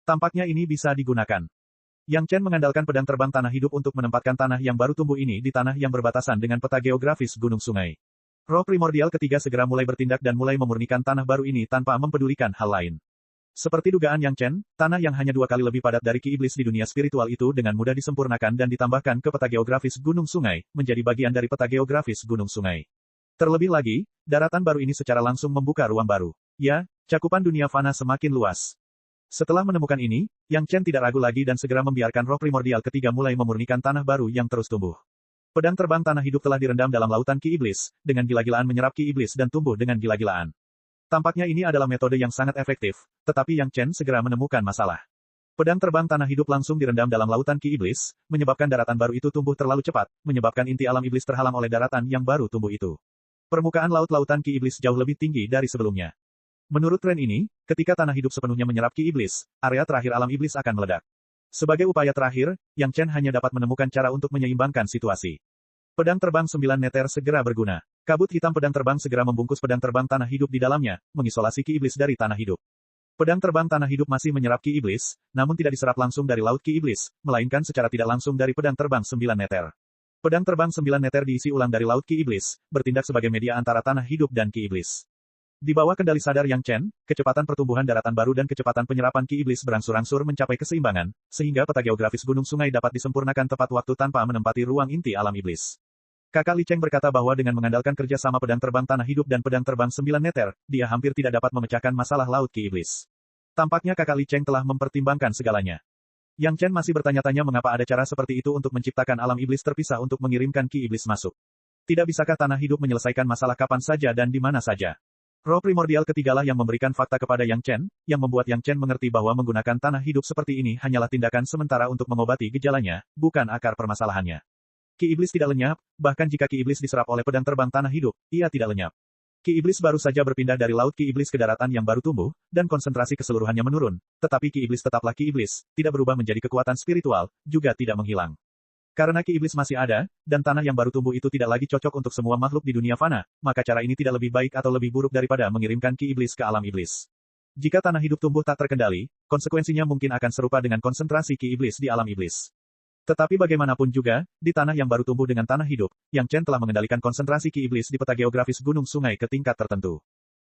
Tampaknya ini bisa digunakan. Yang Chen mengandalkan pedang terbang tanah hidup untuk menempatkan tanah yang baru tumbuh ini di tanah yang berbatasan dengan peta geografis Gunung Sungai. Roh primordial ketiga segera mulai bertindak dan mulai memurnikan tanah baru ini tanpa mempedulikan hal lain. Seperti dugaan Yang Chen, tanah yang hanya 2 kali lebih padat dari Ki Iblis di dunia spiritual itu dengan mudah disempurnakan dan ditambahkan ke peta geografis Gunung Sungai, menjadi bagian dari peta geografis Gunung Sungai. Terlebih lagi, daratan baru ini secara langsung membuka ruang baru. Ya, cakupan dunia fana semakin luas. Setelah menemukan ini, Yang Chen tidak ragu lagi dan segera membiarkan roh primordial ketiga mulai memurnikan tanah baru yang terus tumbuh. Pedang terbang tanah hidup telah direndam dalam lautan Ki Iblis, dengan gila-gilaan menyerap Ki Iblis dan tumbuh dengan gila-gilaan. Tampaknya ini adalah metode yang sangat efektif, tetapi Yang Chen segera menemukan masalah. Pedang terbang tanah hidup langsung direndam dalam lautan Ki Iblis, menyebabkan daratan baru itu tumbuh terlalu cepat, menyebabkan inti alam iblis terhalang oleh daratan yang baru tumbuh itu. Permukaan laut-lautan Ki Iblis jauh lebih tinggi dari sebelumnya. Menurut tren ini, ketika tanah hidup sepenuhnya menyerap Ki Iblis, area terakhir alam iblis akan meledak. Sebagai upaya terakhir, Yang Chen hanya dapat menemukan cara untuk menyeimbangkan situasi. Pedang terbang 9 meter segera berguna. Kabut hitam pedang terbang segera membungkus pedang terbang tanah hidup di dalamnya, mengisolasi Ki Iblis dari tanah hidup. Pedang terbang tanah hidup masih menyerap Ki Iblis, namun tidak diserap langsung dari laut Ki Iblis, melainkan secara tidak langsung dari pedang terbang 9 meter. Pedang terbang 9 meter diisi ulang dari laut Ki Iblis, bertindak sebagai media antara tanah hidup dan Ki Iblis. Di bawah kendali sadar Yang Chen, kecepatan pertumbuhan daratan baru dan kecepatan penyerapan Ki Iblis berangsur-angsur mencapai keseimbangan, sehingga peta geografis Gunung Sungai dapat disempurnakan tepat waktu tanpa menempati ruang inti alam iblis. Kakak Li Cheng berkata bahwa dengan mengandalkan kerja sama pedang terbang tanah hidup dan pedang terbang 9 meter, dia hampir tidak dapat memecahkan masalah Laut Ki Iblis. Tampaknya kakak Li Cheng telah mempertimbangkan segalanya. Yang Chen masih bertanya-tanya mengapa ada cara seperti itu untuk menciptakan alam iblis terpisah untuk mengirimkan Ki Iblis masuk. Tidak bisakah tanah hidup menyelesaikan masalah kapan saja dan di mana saja? Roh primordial ketigalah yang memberikan fakta kepada Yang Chen, yang membuat Yang Chen mengerti bahwa menggunakan tanah hidup seperti ini hanyalah tindakan sementara untuk mengobati gejalanya, bukan akar permasalahannya. Ki Iblis tidak lenyap, bahkan jika Ki Iblis diserap oleh pedang terbang tanah hidup, ia tidak lenyap. Ki iblis baru saja berpindah dari laut ki iblis ke daratan yang baru tumbuh, dan konsentrasi keseluruhannya menurun. Tetapi ki iblis tetaplah ki iblis, tidak berubah menjadi kekuatan spiritual, juga tidak menghilang. Karena ki iblis masih ada, dan tanah yang baru tumbuh itu tidak lagi cocok untuk semua makhluk di dunia fana, maka cara ini tidak lebih baik atau lebih buruk daripada mengirimkan ki iblis ke alam iblis. Jika tanah hidup tumbuh tak terkendali, konsekuensinya mungkin akan serupa dengan konsentrasi ki iblis di alam iblis. Tetapi bagaimanapun juga, di tanah yang baru tumbuh dengan tanah hidup, Yang Chen telah mengendalikan konsentrasi ki iblis di peta geografis gunung sungai ke tingkat tertentu.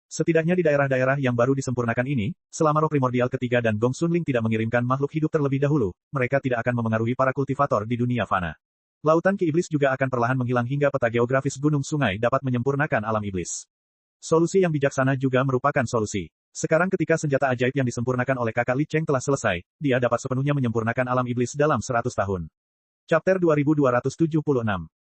Setidaknya di daerah-daerah yang baru disempurnakan ini, selama roh primordial ketiga dan Gong Sunling tidak mengirimkan makhluk hidup terlebih dahulu, mereka tidak akan memengaruhi para kultivator di dunia fana. Lautan ki iblis juga akan perlahan menghilang hingga peta geografis gunung sungai dapat menyempurnakan alam iblis. Solusi yang bijaksana juga merupakan solusi. Sekarang ketika senjata ajaib yang disempurnakan oleh kakak Li Cheng telah selesai, dia dapat sepenuhnya menyempurnakan alam iblis dalam 100 tahun. Chapter 2276.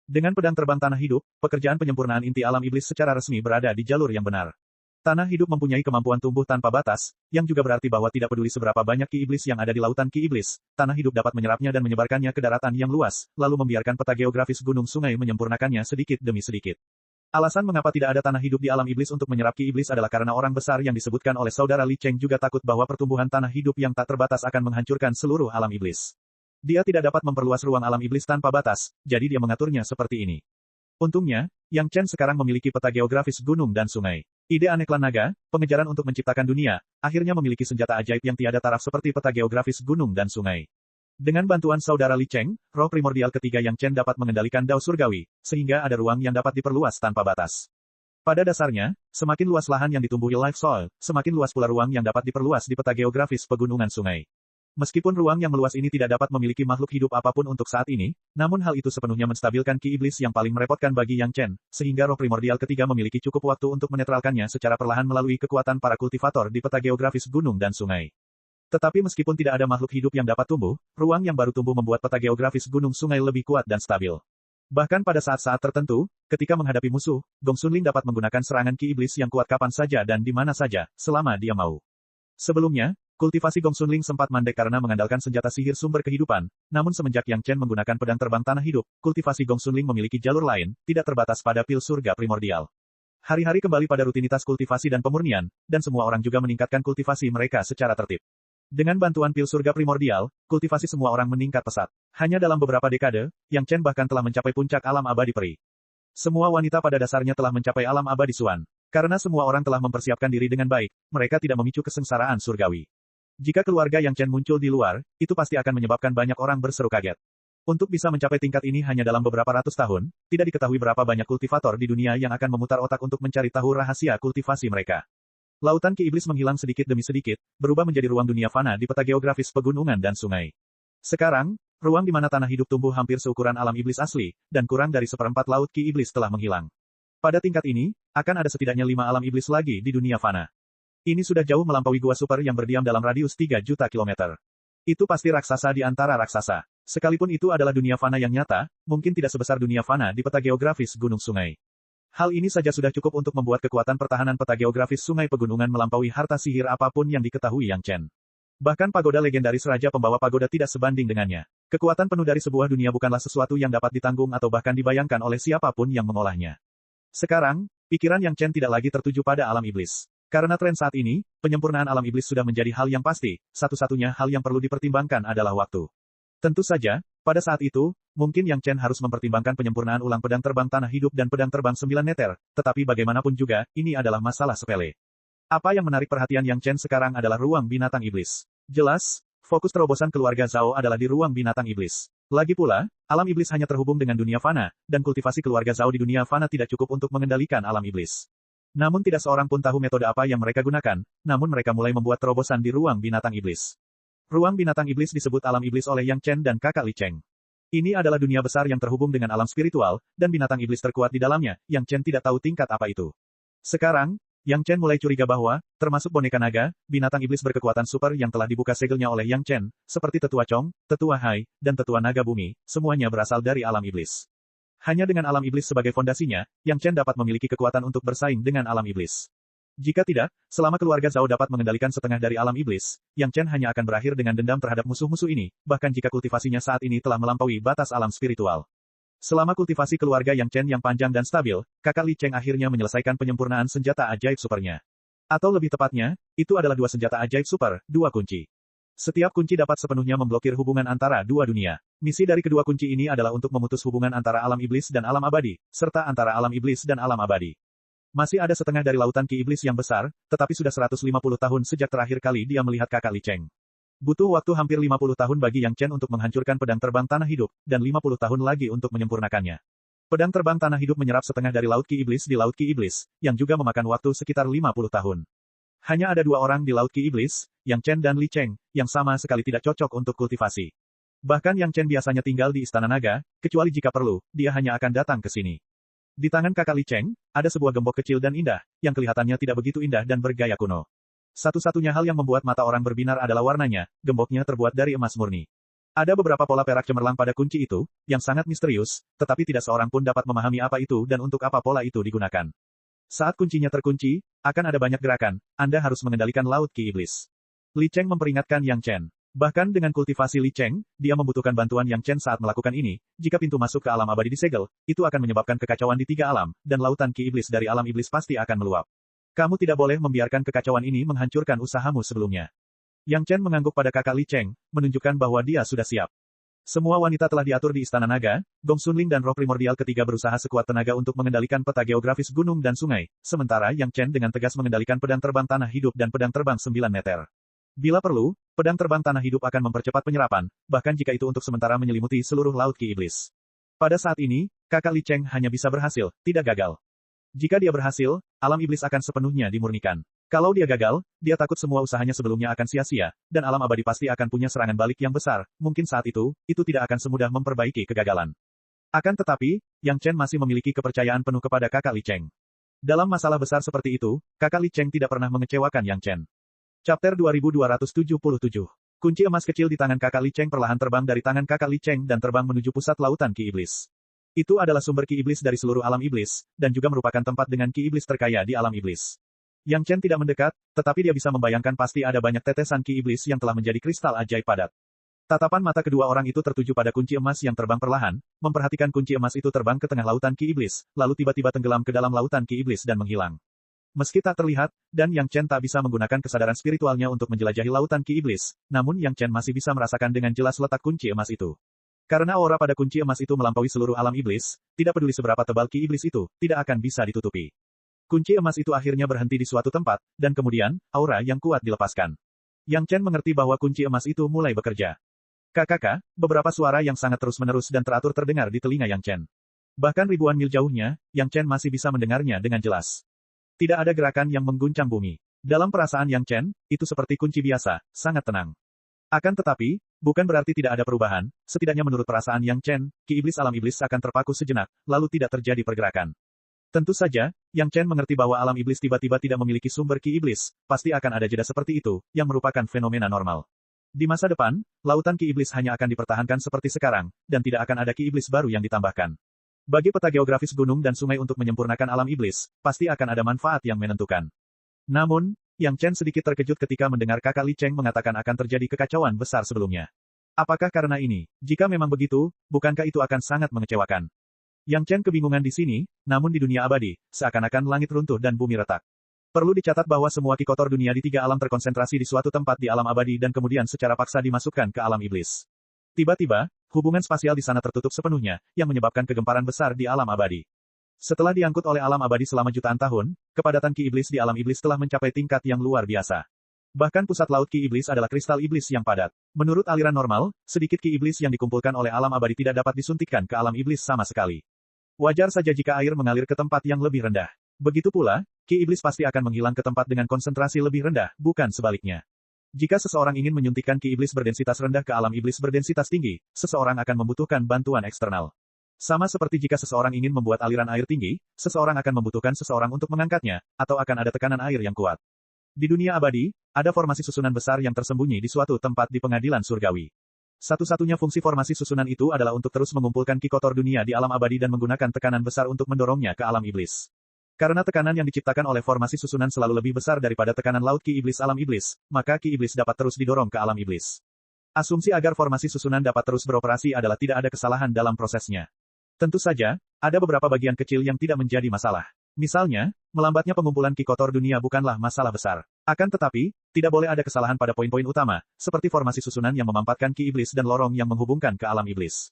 Dengan pedang terbang tanah hidup, pekerjaan penyempurnaan inti alam iblis secara resmi berada di jalur yang benar. Tanah hidup mempunyai kemampuan tumbuh tanpa batas, yang juga berarti bahwa tidak peduli seberapa banyak ki iblis yang ada di lautan ki iblis, tanah hidup dapat menyerapnya dan menyebarkannya ke daratan yang luas, lalu membiarkan peta geografis gunung sungai menyempurnakannya sedikit demi sedikit. Alasan mengapa tidak ada tanah hidup di alam iblis untuk menyerap ki iblis adalah karena orang besar yang disebutkan oleh saudara Li Cheng juga takut bahwa pertumbuhan tanah hidup yang tak terbatas akan menghancurkan seluruh alam iblis. Dia tidak dapat memperluas ruang alam iblis tanpa batas, jadi dia mengaturnya seperti ini. Untungnya, Yang Chen sekarang memiliki peta geografis gunung dan sungai. Ide aneh klan naga, pengejaran untuk menciptakan dunia, akhirnya memiliki senjata ajaib yang tiada taraf seperti peta geografis gunung dan sungai. Dengan bantuan saudara Li Cheng, roh primordial ketiga Yang Chen dapat mengendalikan dao surgawi, sehingga ada ruang yang dapat diperluas tanpa batas. Pada dasarnya, semakin luas lahan yang ditumbuhi life soil, semakin luas pula ruang yang dapat diperluas di peta geografis pegunungan sungai. Meskipun ruang yang meluas ini tidak dapat memiliki makhluk hidup apapun untuk saat ini, namun hal itu sepenuhnya menstabilkan ki iblis yang paling merepotkan bagi Yang Chen, sehingga roh primordial ketiga memiliki cukup waktu untuk menetralkannya secara perlahan melalui kekuatan para kultivator di peta geografis gunung dan sungai. Tetapi meskipun tidak ada makhluk hidup yang dapat tumbuh, ruang yang baru tumbuh membuat peta geografis gunung sungai lebih kuat dan stabil. Bahkan pada saat-saat tertentu, ketika menghadapi musuh, Gong Sunling dapat menggunakan serangan ki iblis yang kuat kapan saja dan di mana saja, selama dia mau. Sebelumnya, kultivasi Gong Sunling sempat mandek karena mengandalkan senjata sihir sumber kehidupan, namun semenjak Yang Chen menggunakan pedang terbang tanah hidup, kultivasi Gong Sunling memiliki jalur lain, tidak terbatas pada pil surga primordial. Hari-hari kembali pada rutinitas kultivasi dan pemurnian, dan semua orang juga meningkatkan kultivasi mereka secara tertib. Dengan bantuan pil surga primordial, kultivasi semua orang meningkat pesat. Hanya dalam beberapa dekade, Yang Chen bahkan telah mencapai puncak alam abadi peri. Semua wanita pada dasarnya telah mencapai alam abadi suan. Karena semua orang telah mempersiapkan diri dengan baik, mereka tidak memicu kesengsaraan surgawi. Jika keluarga Yang Chen muncul di luar, itu pasti akan menyebabkan banyak orang berseru kaget. Untuk bisa mencapai tingkat ini hanya dalam beberapa ratus tahun, tidak diketahui berapa banyak kultivator di dunia yang akan memutar otak untuk mencari tahu rahasia kultivasi mereka. Lautan ki iblis menghilang sedikit demi sedikit, berubah menjadi ruang dunia fana di peta geografis pegunungan dan sungai. Sekarang, ruang di mana tanah hidup tumbuh hampir seukuran alam iblis asli, dan kurang dari seperempat laut ki iblis telah menghilang. Pada tingkat ini, akan ada setidaknya 5 alam iblis lagi di dunia fana. Ini sudah jauh melampaui gua super yang berdiam dalam radius 3 juta kilometer. Itu pasti raksasa di antara raksasa. Sekalipun itu adalah dunia fana yang nyata, mungkin tidak sebesar dunia fana di peta geografis gunung sungai. Hal ini saja sudah cukup untuk membuat kekuatan pertahanan peta geografis sungai pegunungan melampaui harta sihir apapun yang diketahui Yang Chen. Bahkan pagoda legendaris Raja Pembawa Pagoda tidak sebanding dengannya. Kekuatan penuh dari sebuah dunia bukanlah sesuatu yang dapat ditanggung atau bahkan dibayangkan oleh siapapun yang mengolahnya. Sekarang, pikiran Yang Chen tidak lagi tertuju pada alam iblis. Karena tren saat ini, penyempurnaan alam iblis sudah menjadi hal yang pasti, satu-satunya hal yang perlu dipertimbangkan adalah waktu. Tentu saja, pada saat itu, mungkin Yang Chen harus mempertimbangkan penyempurnaan ulang pedang terbang tanah hidup dan pedang terbang 9 meter, tetapi bagaimanapun juga, ini adalah masalah sepele. Apa yang menarik perhatian Yang Chen sekarang adalah ruang binatang iblis. Jelas, fokus terobosan keluarga Zhao adalah di ruang binatang iblis. Lagi pula, alam iblis hanya terhubung dengan dunia fana, dan kultivasi keluarga Zhao di dunia fana tidak cukup untuk mengendalikan alam iblis. Namun tidak seorang pun tahu metode apa yang mereka gunakan, namun mereka mulai membuat terobosan di ruang binatang iblis. Ruang binatang iblis disebut alam iblis oleh Yang Chen dan kakak Li Cheng. Ini adalah dunia besar yang terhubung dengan alam spiritual, dan binatang iblis terkuat di dalamnya, Yang Chen tidak tahu tingkat apa itu. Sekarang, Yang Chen mulai curiga bahwa, termasuk boneka naga, binatang iblis berkekuatan super yang telah dibuka segelnya oleh Yang Chen, seperti Tetua Chong, Tetua Hai, dan Tetua Naga Bumi, semuanya berasal dari alam iblis. Hanya dengan alam iblis sebagai fondasinya, Yang Chen dapat memiliki kekuatan untuk bersaing dengan alam iblis. Jika tidak, selama keluarga Zhao dapat mengendalikan setengah dari alam iblis, Yang Chen hanya akan berakhir dengan dendam terhadap musuh-musuh ini, bahkan jika kultivasinya saat ini telah melampaui batas alam spiritual. Selama kultivasi keluarga Yang Chen yang panjang dan stabil, kakak Li Cheng akhirnya menyelesaikan penyempurnaan senjata ajaib supernya. Atau lebih tepatnya, itu adalah dua senjata ajaib super, dua kunci. Setiap kunci dapat sepenuhnya memblokir hubungan antara dua dunia. Misi dari kedua kunci ini adalah untuk memutus hubungan antara alam iblis dan alam abadi, serta antara alam iblis dan alam abadi. Masih ada setengah dari lautan ki iblis yang besar, tetapi sudah 150 tahun sejak terakhir kali dia melihat kakak Li Cheng. Butuh waktu hampir 50 tahun bagi Yang Chen untuk menghancurkan pedang terbang tanah hidup, dan 50 tahun lagi untuk menyempurnakannya. Pedang terbang tanah hidup menyerap setengah dari laut ki iblis di laut ki iblis, yang juga memakan waktu sekitar 50 tahun. Hanya ada dua orang di laut ki iblis, Yang Chen dan Li Cheng, yang sama sekali tidak cocok untuk kultivasi. Bahkan Yang Chen biasanya tinggal di Istana Naga, kecuali jika perlu, dia hanya akan datang ke sini. Di tangan kakak Li Cheng, ada sebuah gembok kecil dan indah, yang kelihatannya tidak begitu indah dan bergaya kuno. Satu-satunya hal yang membuat mata orang berbinar adalah warnanya, gemboknya terbuat dari emas murni. Ada beberapa pola perak cemerlang pada kunci itu, yang sangat misterius, tetapi tidak seorang pun dapat memahami apa itu dan untuk apa pola itu digunakan. Saat kuncinya terkunci, akan ada banyak gerakan, Anda harus mengendalikan laut ki iblis. Li Cheng memperingatkan Yang Chen. Bahkan dengan kultivasi Li Cheng, dia membutuhkan bantuan Yang Chen saat melakukan ini, jika pintu masuk ke alam abadi disegel, itu akan menyebabkan kekacauan di tiga alam, dan lautan ki iblis dari alam iblis pasti akan meluap. Kamu tidak boleh membiarkan kekacauan ini menghancurkan usahamu sebelumnya. Yang Chen mengangguk pada kakak Li Cheng, menunjukkan bahwa dia sudah siap. Semua wanita telah diatur di Istana Naga, Gong Sunling dan roh primordial ketiga berusaha sekuat tenaga untuk mengendalikan peta geografis gunung dan sungai, sementara Yang Chen dengan tegas mengendalikan pedang terbang tanah hidup dan pedang terbang 9 meter. Bila perlu, pedang terbang tanah hidup akan mempercepat penyerapan, bahkan jika itu untuk sementara menyelimuti seluruh laut ki iblis. Pada saat ini, kakak Li Cheng hanya bisa berhasil, tidak gagal. Jika dia berhasil, alam iblis akan sepenuhnya dimurnikan. Kalau dia gagal, dia takut semua usahanya sebelumnya akan sia-sia, dan alam abadi pasti akan punya serangan balik yang besar, mungkin saat itu tidak akan semudah memperbaiki kegagalan. Akan tetapi, Yang Chen masih memiliki kepercayaan penuh kepada kakak Li Cheng. Dalam masalah besar seperti itu, kakak Li Cheng tidak pernah mengecewakan Yang Chen. Chapter 2277. Kunci emas kecil di tangan kakak Li Cheng perlahan terbang dari tangan kakak Li Cheng dan terbang menuju pusat lautan ki iblis. Itu adalah sumber ki iblis dari seluruh alam iblis, dan juga merupakan tempat dengan ki iblis terkaya di alam iblis. Yang Chen tidak mendekat, tetapi dia bisa membayangkan pasti ada banyak tetesan ki iblis yang telah menjadi kristal ajaib padat. Tatapan mata kedua orang itu tertuju pada kunci emas yang terbang perlahan, memperhatikan kunci emas itu terbang ke tengah lautan ki iblis, lalu tiba-tiba tenggelam ke dalam lautan ki iblis dan menghilang. Meski tak terlihat, dan Yang Chen tak bisa menggunakan kesadaran spiritualnya untuk menjelajahi lautan ki iblis, namun Yang Chen masih bisa merasakan dengan jelas letak kunci emas itu. Karena aura pada kunci emas itu melampaui seluruh alam iblis, tidak peduli seberapa tebal ki iblis itu, tidak akan bisa ditutupi. Kunci emas itu akhirnya berhenti di suatu tempat, dan kemudian, aura yang kuat dilepaskan. Yang Chen mengerti bahwa kunci emas itu mulai bekerja. Kakak, beberapa suara yang sangat terus-menerus dan teratur terdengar di telinga Yang Chen. Bahkan ribuan mil jauhnya, Yang Chen masih bisa mendengarnya dengan jelas. Tidak ada gerakan yang mengguncang bumi. Dalam perasaan Yang Chen, itu seperti kunci biasa, sangat tenang. Akan tetapi, bukan berarti tidak ada perubahan, setidaknya menurut perasaan Yang Chen, ki iblis alam iblis akan terpaku sejenak, lalu tidak terjadi pergerakan. Tentu saja, Yang Chen mengerti bahwa alam iblis tiba-tiba tidak memiliki sumber ki iblis, pasti akan ada jeda seperti itu, yang merupakan fenomena normal. Di masa depan, lautan ki iblis hanya akan dipertahankan seperti sekarang, dan tidak akan ada ki iblis baru yang ditambahkan. Bagi peta geografis gunung dan sungai untuk menyempurnakan alam iblis, pasti akan ada manfaat yang menentukan. Namun, Yang Chen sedikit terkejut ketika mendengar kakak Li Cheng mengatakan akan terjadi kekacauan besar sebelumnya. Apakah karena ini? Jika memang begitu, bukankah itu akan sangat mengecewakan? Yang Chen kebingungan di sini, namun di dunia abadi, seakan-akan langit runtuh dan bumi retak. Perlu dicatat bahwa semua ki kotor dunia di tiga alam terkonsentrasi di suatu tempat di alam abadi dan kemudian secara paksa dimasukkan ke alam iblis. Tiba-tiba, hubungan spasial di sana tertutup sepenuhnya, yang menyebabkan kegemparan besar di alam abadi. Setelah diangkut oleh alam abadi selama jutaan tahun, kepadatan ki iblis di alam iblis telah mencapai tingkat yang luar biasa. Bahkan pusat laut ki iblis adalah kristal iblis yang padat. Menurut aliran normal, sedikit ki iblis yang dikumpulkan oleh alam abadi tidak dapat disuntikkan ke alam iblis sama sekali. Wajar saja jika air mengalir ke tempat yang lebih rendah. Begitu pula, ki iblis pasti akan menghilang ke tempat dengan konsentrasi lebih rendah, bukan sebaliknya. Jika seseorang ingin menyuntikkan ki iblis berdensitas rendah ke alam iblis berdensitas tinggi, seseorang akan membutuhkan bantuan eksternal. Sama seperti jika seseorang ingin membuat aliran air tinggi, seseorang akan membutuhkan seseorang untuk mengangkatnya, atau akan ada tekanan air yang kuat. Di dunia abadi, ada formasi susunan besar yang tersembunyi di suatu tempat di pengadilan surgawi. Satu-satunya fungsi formasi susunan itu adalah untuk terus mengumpulkan ki kotor dunia di alam abadi dan menggunakan tekanan besar untuk mendorongnya ke alam iblis. Karena tekanan yang diciptakan oleh formasi susunan selalu lebih besar daripada tekanan laut ki iblis alam iblis, maka ki iblis dapat terus didorong ke alam iblis. Asumsi agar formasi susunan dapat terus beroperasi adalah tidak ada kesalahan dalam prosesnya. Tentu saja, ada beberapa bagian kecil yang tidak menjadi masalah. Misalnya, melambatnya pengumpulan ki kotor dunia bukanlah masalah besar. Akan tetapi, tidak boleh ada kesalahan pada poin-poin utama, seperti formasi susunan yang memampatkan ki iblis dan lorong yang menghubungkan ke alam iblis.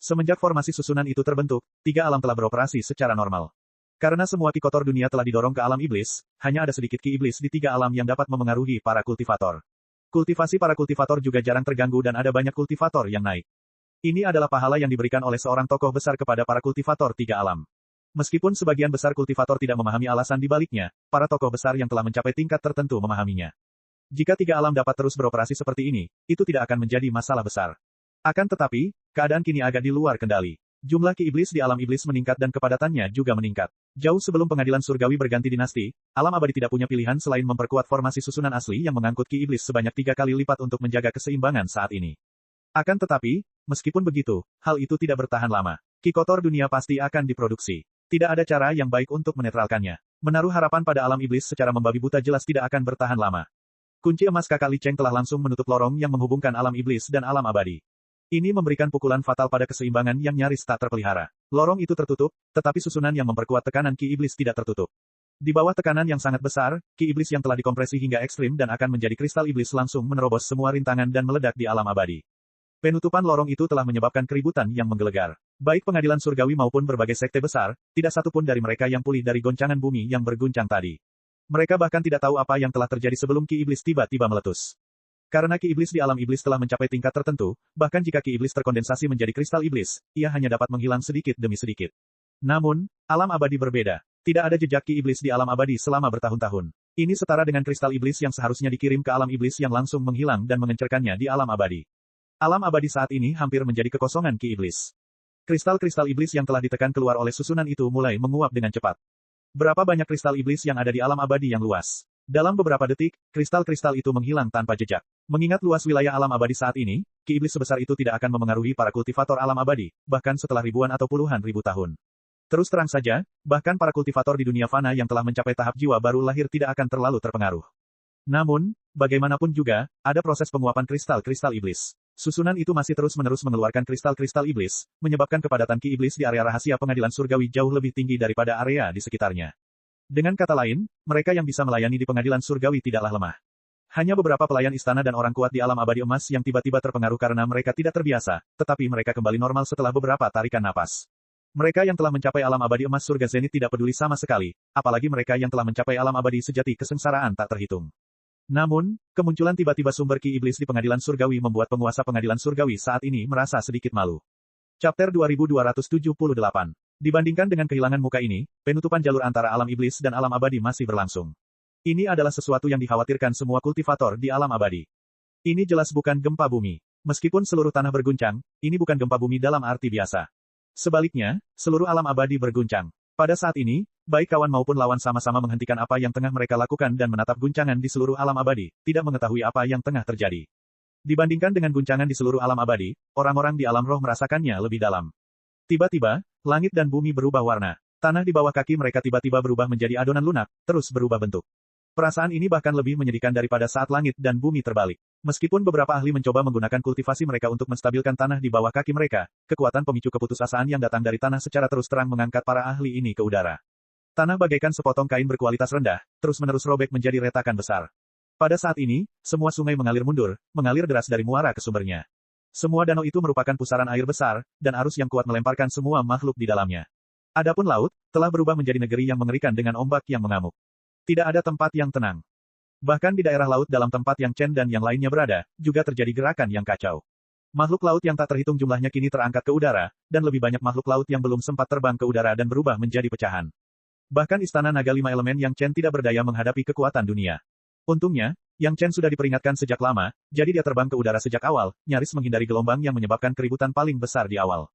Semenjak formasi susunan itu terbentuk, 3 alam telah beroperasi secara normal. Karena semua ki kotor dunia telah didorong ke alam iblis, hanya ada sedikit ki iblis di 3 alam yang dapat memengaruhi para kultivator. Kultivasi para kultivator juga jarang terganggu dan ada banyak kultivator yang naik. Ini adalah pahala yang diberikan oleh seorang tokoh besar kepada para kultivator 3 alam. Meskipun sebagian besar kultivator tidak memahami alasan di baliknya, para tokoh besar yang telah mencapai tingkat tertentu memahaminya. Jika 3 alam dapat terus beroperasi seperti ini, itu tidak akan menjadi masalah besar. Akan tetapi, keadaan kini agak di luar kendali. Jumlah ki iblis di alam iblis meningkat dan kepadatannya juga meningkat. Jauh sebelum pengadilan surgawi berganti dinasti, alam abadi tidak punya pilihan selain memperkuat formasi susunan asli yang mengangkut ki iblis sebanyak 3 kali lipat untuk menjaga keseimbangan saat ini. Akan tetapi, meskipun begitu, hal itu tidak bertahan lama. Ki kotor dunia pasti akan diproduksi. Tidak ada cara yang baik untuk menetralkannya. Menaruh harapan pada alam iblis secara membabi buta jelas tidak akan bertahan lama. Kunci emas kakak Li Cheng telah langsung menutup lorong yang menghubungkan alam iblis dan alam abadi. Ini memberikan pukulan fatal pada keseimbangan yang nyaris tak terpelihara. Lorong itu tertutup, tetapi susunan yang memperkuat tekanan ki iblis tidak tertutup. Di bawah tekanan yang sangat besar, ki iblis yang telah dikompresi hingga ekstrim dan akan menjadi kristal iblis langsung menerobos semua rintangan dan meledak di alam abadi. Penutupan lorong itu telah menyebabkan keributan yang menggelegar. Baik pengadilan surgawi maupun berbagai sekte besar, tidak satupun dari mereka yang pulih dari goncangan bumi yang berguncang tadi. Mereka bahkan tidak tahu apa yang telah terjadi sebelum ki iblis tiba-tiba meletus. Karena ki iblis di alam iblis telah mencapai tingkat tertentu, bahkan jika ki iblis terkondensasi menjadi kristal iblis, ia hanya dapat menghilang sedikit demi sedikit. Namun, alam abadi berbeda. Tidak ada jejak ki iblis di alam abadi selama bertahun-tahun. Ini setara dengan kristal iblis yang seharusnya dikirim ke alam iblis yang langsung menghilang dan mengencerkannya di alam abadi. Alam abadi saat ini hampir menjadi kekosongan ki iblis. Kristal-kristal iblis yang telah ditekan keluar oleh susunan itu mulai menguap dengan cepat. Berapa banyak kristal iblis yang ada di alam abadi yang luas? Dalam beberapa detik, kristal-kristal itu menghilang tanpa jejak. Mengingat luas wilayah alam abadi saat ini, ki iblis sebesar itu tidak akan memengaruhi para kultivator alam abadi, bahkan setelah ribuan atau puluhan ribu tahun. Terus terang saja, bahkan para kultivator di dunia fana yang telah mencapai tahap jiwa baru lahir tidak akan terlalu terpengaruh. Namun, bagaimanapun juga, ada proses penguapan kristal-kristal iblis. Susunan itu masih terus-menerus mengeluarkan kristal-kristal iblis, menyebabkan kepadatan ki iblis di area rahasia pengadilan surgawi jauh lebih tinggi daripada area di sekitarnya. Dengan kata lain, mereka yang bisa melayani di pengadilan surgawi tidaklah lemah. Hanya beberapa pelayan istana dan orang kuat di alam abadi emas yang tiba-tiba terpengaruh karena mereka tidak terbiasa, tetapi mereka kembali normal setelah beberapa tarikan napas. Mereka yang telah mencapai alam abadi emas surga zenit tidak peduli sama sekali, apalagi mereka yang telah mencapai alam abadi sejati kesengsaraan tak terhitung. Namun, kemunculan tiba-tiba sumber ki iblis di pengadilan surgawi membuat penguasa pengadilan surgawi saat ini merasa sedikit malu. Chapter 2278. Dibandingkan dengan kehilangan muka ini, penutupan jalur antara alam iblis dan alam abadi masih berlangsung. Ini adalah sesuatu yang dikhawatirkan semua kultivator di alam abadi. Ini jelas bukan gempa bumi. Meskipun seluruh tanah berguncang, ini bukan gempa bumi dalam arti biasa. Sebaliknya, seluruh alam abadi berguncang. Pada saat ini, baik kawan maupun lawan sama-sama menghentikan apa yang tengah mereka lakukan dan menatap guncangan di seluruh alam abadi, tidak mengetahui apa yang tengah terjadi. Dibandingkan dengan guncangan di seluruh alam abadi, orang-orang di alam roh merasakannya lebih dalam. Tiba-tiba, langit dan bumi berubah warna. Tanah di bawah kaki mereka tiba-tiba berubah menjadi adonan lunak, terus berubah bentuk. Perasaan ini bahkan lebih menyedihkan daripada saat langit dan bumi terbalik. Meskipun beberapa ahli mencoba menggunakan kultivasi mereka untuk menstabilkan tanah di bawah kaki mereka, kekuatan pemicu keputusasaan yang datang dari tanah secara terus terang mengangkat para ahli ini ke udara. Tanah bagaikan sepotong kain berkualitas rendah, terus-menerus robek menjadi retakan besar. Pada saat ini, semua sungai mengalir mundur, mengalir deras dari muara ke sumbernya. Semua danau itu merupakan pusaran air besar, dan arus yang kuat melemparkan semua makhluk di dalamnya. Adapun laut, telah berubah menjadi negeri yang mengerikan dengan ombak yang mengamuk. Tidak ada tempat yang tenang. Bahkan di daerah laut dalam tempat yang Chen dan yang lainnya berada, juga terjadi gerakan yang kacau. Makhluk laut yang tak terhitung jumlahnya kini terangkat ke udara, dan lebih banyak makhluk laut yang belum sempat terbang ke udara dan berubah menjadi pecahan. Bahkan istana naga 5 elemen yang Chen tidak berdaya menghadapi kekuatan dunia. Untungnya, Yang Chen sudah diperingatkan sejak lama, jadi dia terbang ke udara sejak awal, nyaris menghindari gelombang yang menyebabkan keributan paling besar di awal.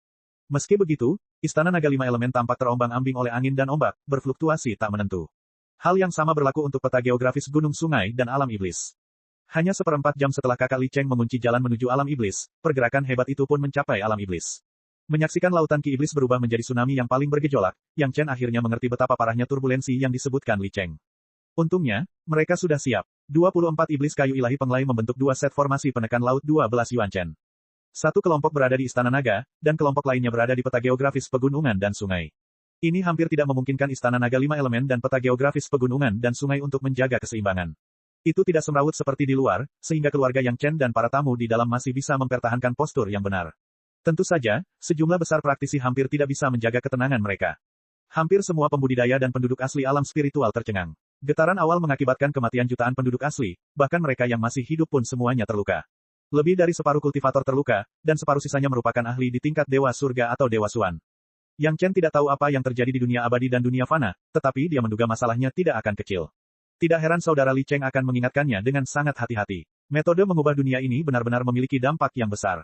Meski begitu, istana naga 5 elemen tampak terombang-ambing oleh angin dan ombak, berfluktuasi tak menentu. Hal yang sama berlaku untuk peta geografis gunung sungai dan alam iblis. Hanya seperempat jam setelah kakak Li Cheng mengunci jalan menuju alam iblis, pergerakan hebat itu pun mencapai alam iblis. Menyaksikan lautan ki iblis berubah menjadi tsunami yang paling bergejolak, Yang Chen akhirnya mengerti betapa parahnya turbulensi yang disebutkan Li Cheng. Untungnya, mereka sudah siap. 24 iblis kayu ilahi penglai membentuk 2 set formasi penekan laut 12 Yuan Chen. Satu kelompok berada di Istana Naga, dan kelompok lainnya berada di peta geografis pegunungan dan sungai. Ini hampir tidak memungkinkan Istana Naga 5 elemen dan peta geografis pegunungan dan sungai untuk menjaga keseimbangan. Itu tidak semrawut seperti di luar, sehingga keluarga Yang Chen dan para tamu di dalam masih bisa mempertahankan postur yang benar. Tentu saja, sejumlah besar praktisi hampir tidak bisa menjaga ketenangan mereka. Hampir semua pembudidaya dan penduduk asli alam spiritual tercengang. Getaran awal mengakibatkan kematian jutaan penduduk asli, bahkan mereka yang masih hidup pun semuanya terluka. Lebih dari separuh kultivator terluka, dan separuh sisanya merupakan ahli di tingkat Dewa Surga atau Dewa Suan. Yang Chen tidak tahu apa yang terjadi di dunia abadi dan dunia fana, tetapi dia menduga masalahnya tidak akan kecil. Tidak heran saudara Li Cheng akan mengingatkannya dengan sangat hati-hati. Metode mengubah dunia ini benar-benar memiliki dampak yang besar.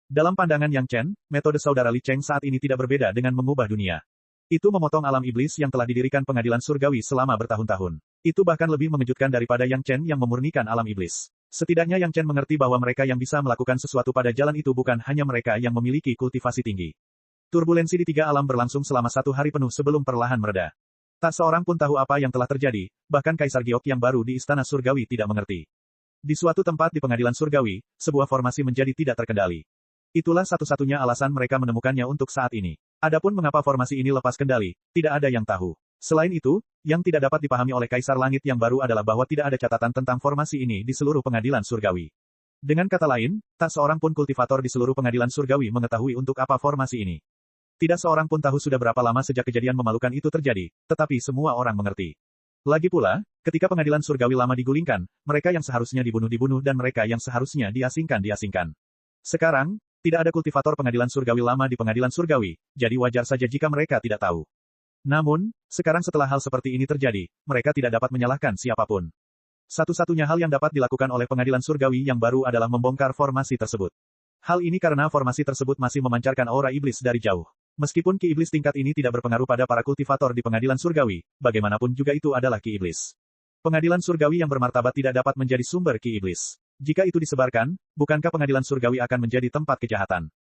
Dalam pandangan Yang Chen, metode saudara Li Cheng saat ini tidak berbeda dengan mengubah dunia. Itu memotong alam iblis yang telah didirikan pengadilan surgawi selama bertahun-tahun. Itu bahkan lebih mengejutkan daripada Yang Chen yang memurnikan alam iblis. Setidaknya Yang Chen mengerti bahwa mereka yang bisa melakukan sesuatu pada jalan itu bukan hanya mereka yang memiliki kultivasi tinggi. Turbulensi di tiga alam berlangsung selama 1 hari penuh sebelum perlahan mereda. Tak seorang pun tahu apa yang telah terjadi, bahkan Kaisar Giok yang baru di Istana Surgawi tidak mengerti. Di suatu tempat di pengadilan surgawi, sebuah formasi menjadi tidak terkendali. Itulah satu-satunya alasan mereka menemukannya untuk saat ini. Adapun mengapa formasi ini lepas kendali, tidak ada yang tahu. Selain itu, yang tidak dapat dipahami oleh Kaisar Langit yang baru adalah bahwa tidak ada catatan tentang formasi ini di seluruh pengadilan surgawi. Dengan kata lain, tak seorang pun kultivator di seluruh pengadilan surgawi mengetahui untuk apa formasi ini. Tidak seorang pun tahu sudah berapa lama sejak kejadian memalukan itu terjadi, tetapi semua orang mengerti. Lagi pula, ketika pengadilan surgawi lama digulingkan, mereka yang seharusnya dibunuh dan mereka yang seharusnya diasingkan. Sekarang, tidak ada kultivator pengadilan surgawi lama di pengadilan surgawi, jadi wajar saja jika mereka tidak tahu. Namun, sekarang setelah hal seperti ini terjadi, mereka tidak dapat menyalahkan siapapun. Satu-satunya hal yang dapat dilakukan oleh pengadilan surgawi yang baru adalah membongkar formasi tersebut. Hal ini karena formasi tersebut masih memancarkan aura iblis dari jauh. Meskipun ki iblis tingkat ini tidak berpengaruh pada para kultivator di pengadilan surgawi, bagaimanapun juga itu adalah ki iblis. Pengadilan surgawi yang bermartabat tidak dapat menjadi sumber ki iblis. Jika itu disebarkan, bukankah pengadilan surgawi akan menjadi tempat kejahatan?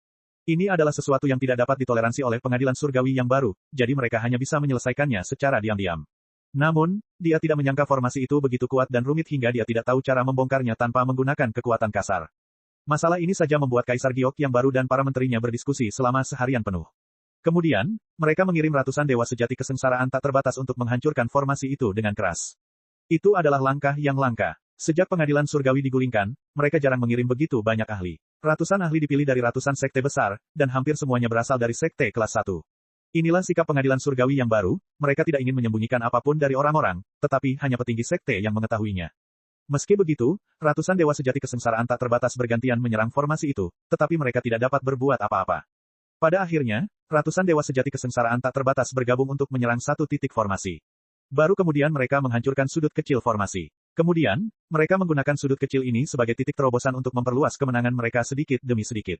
Ini adalah sesuatu yang tidak dapat ditoleransi oleh pengadilan surgawi yang baru, jadi mereka hanya bisa menyelesaikannya secara diam-diam. Namun, dia tidak menyangka formasi itu begitu kuat dan rumit hingga dia tidak tahu cara membongkarnya tanpa menggunakan kekuatan kasar. Masalah ini saja membuat Kaisar Giok yang baru dan para menterinya berdiskusi selama seharian penuh. Kemudian, mereka mengirim ratusan dewa sejati kesengsaraan tak terbatas untuk menghancurkan formasi itu dengan keras. Itu adalah langkah yang langka. Sejak pengadilan surgawi digulingkan, mereka jarang mengirim begitu banyak ahli. Ratusan ahli dipilih dari ratusan sekte besar, dan hampir semuanya berasal dari sekte kelas 1. Inilah sikap pengadilan surgawi yang baru, mereka tidak ingin menyembunyikan apapun dari orang-orang, tetapi hanya petinggi sekte yang mengetahuinya. Meski begitu, ratusan dewa sejati kesengsaraan tak terbatas bergantian menyerang formasi itu, tetapi mereka tidak dapat berbuat apa-apa. Pada akhirnya, ratusan dewa sejati kesengsaraan tak terbatas bergabung untuk menyerang satu titik formasi. Baru kemudian mereka menghancurkan sudut kecil formasi. Kemudian, mereka menggunakan sudut kecil ini sebagai titik terobosan untuk memperluas kemenangan mereka sedikit demi sedikit.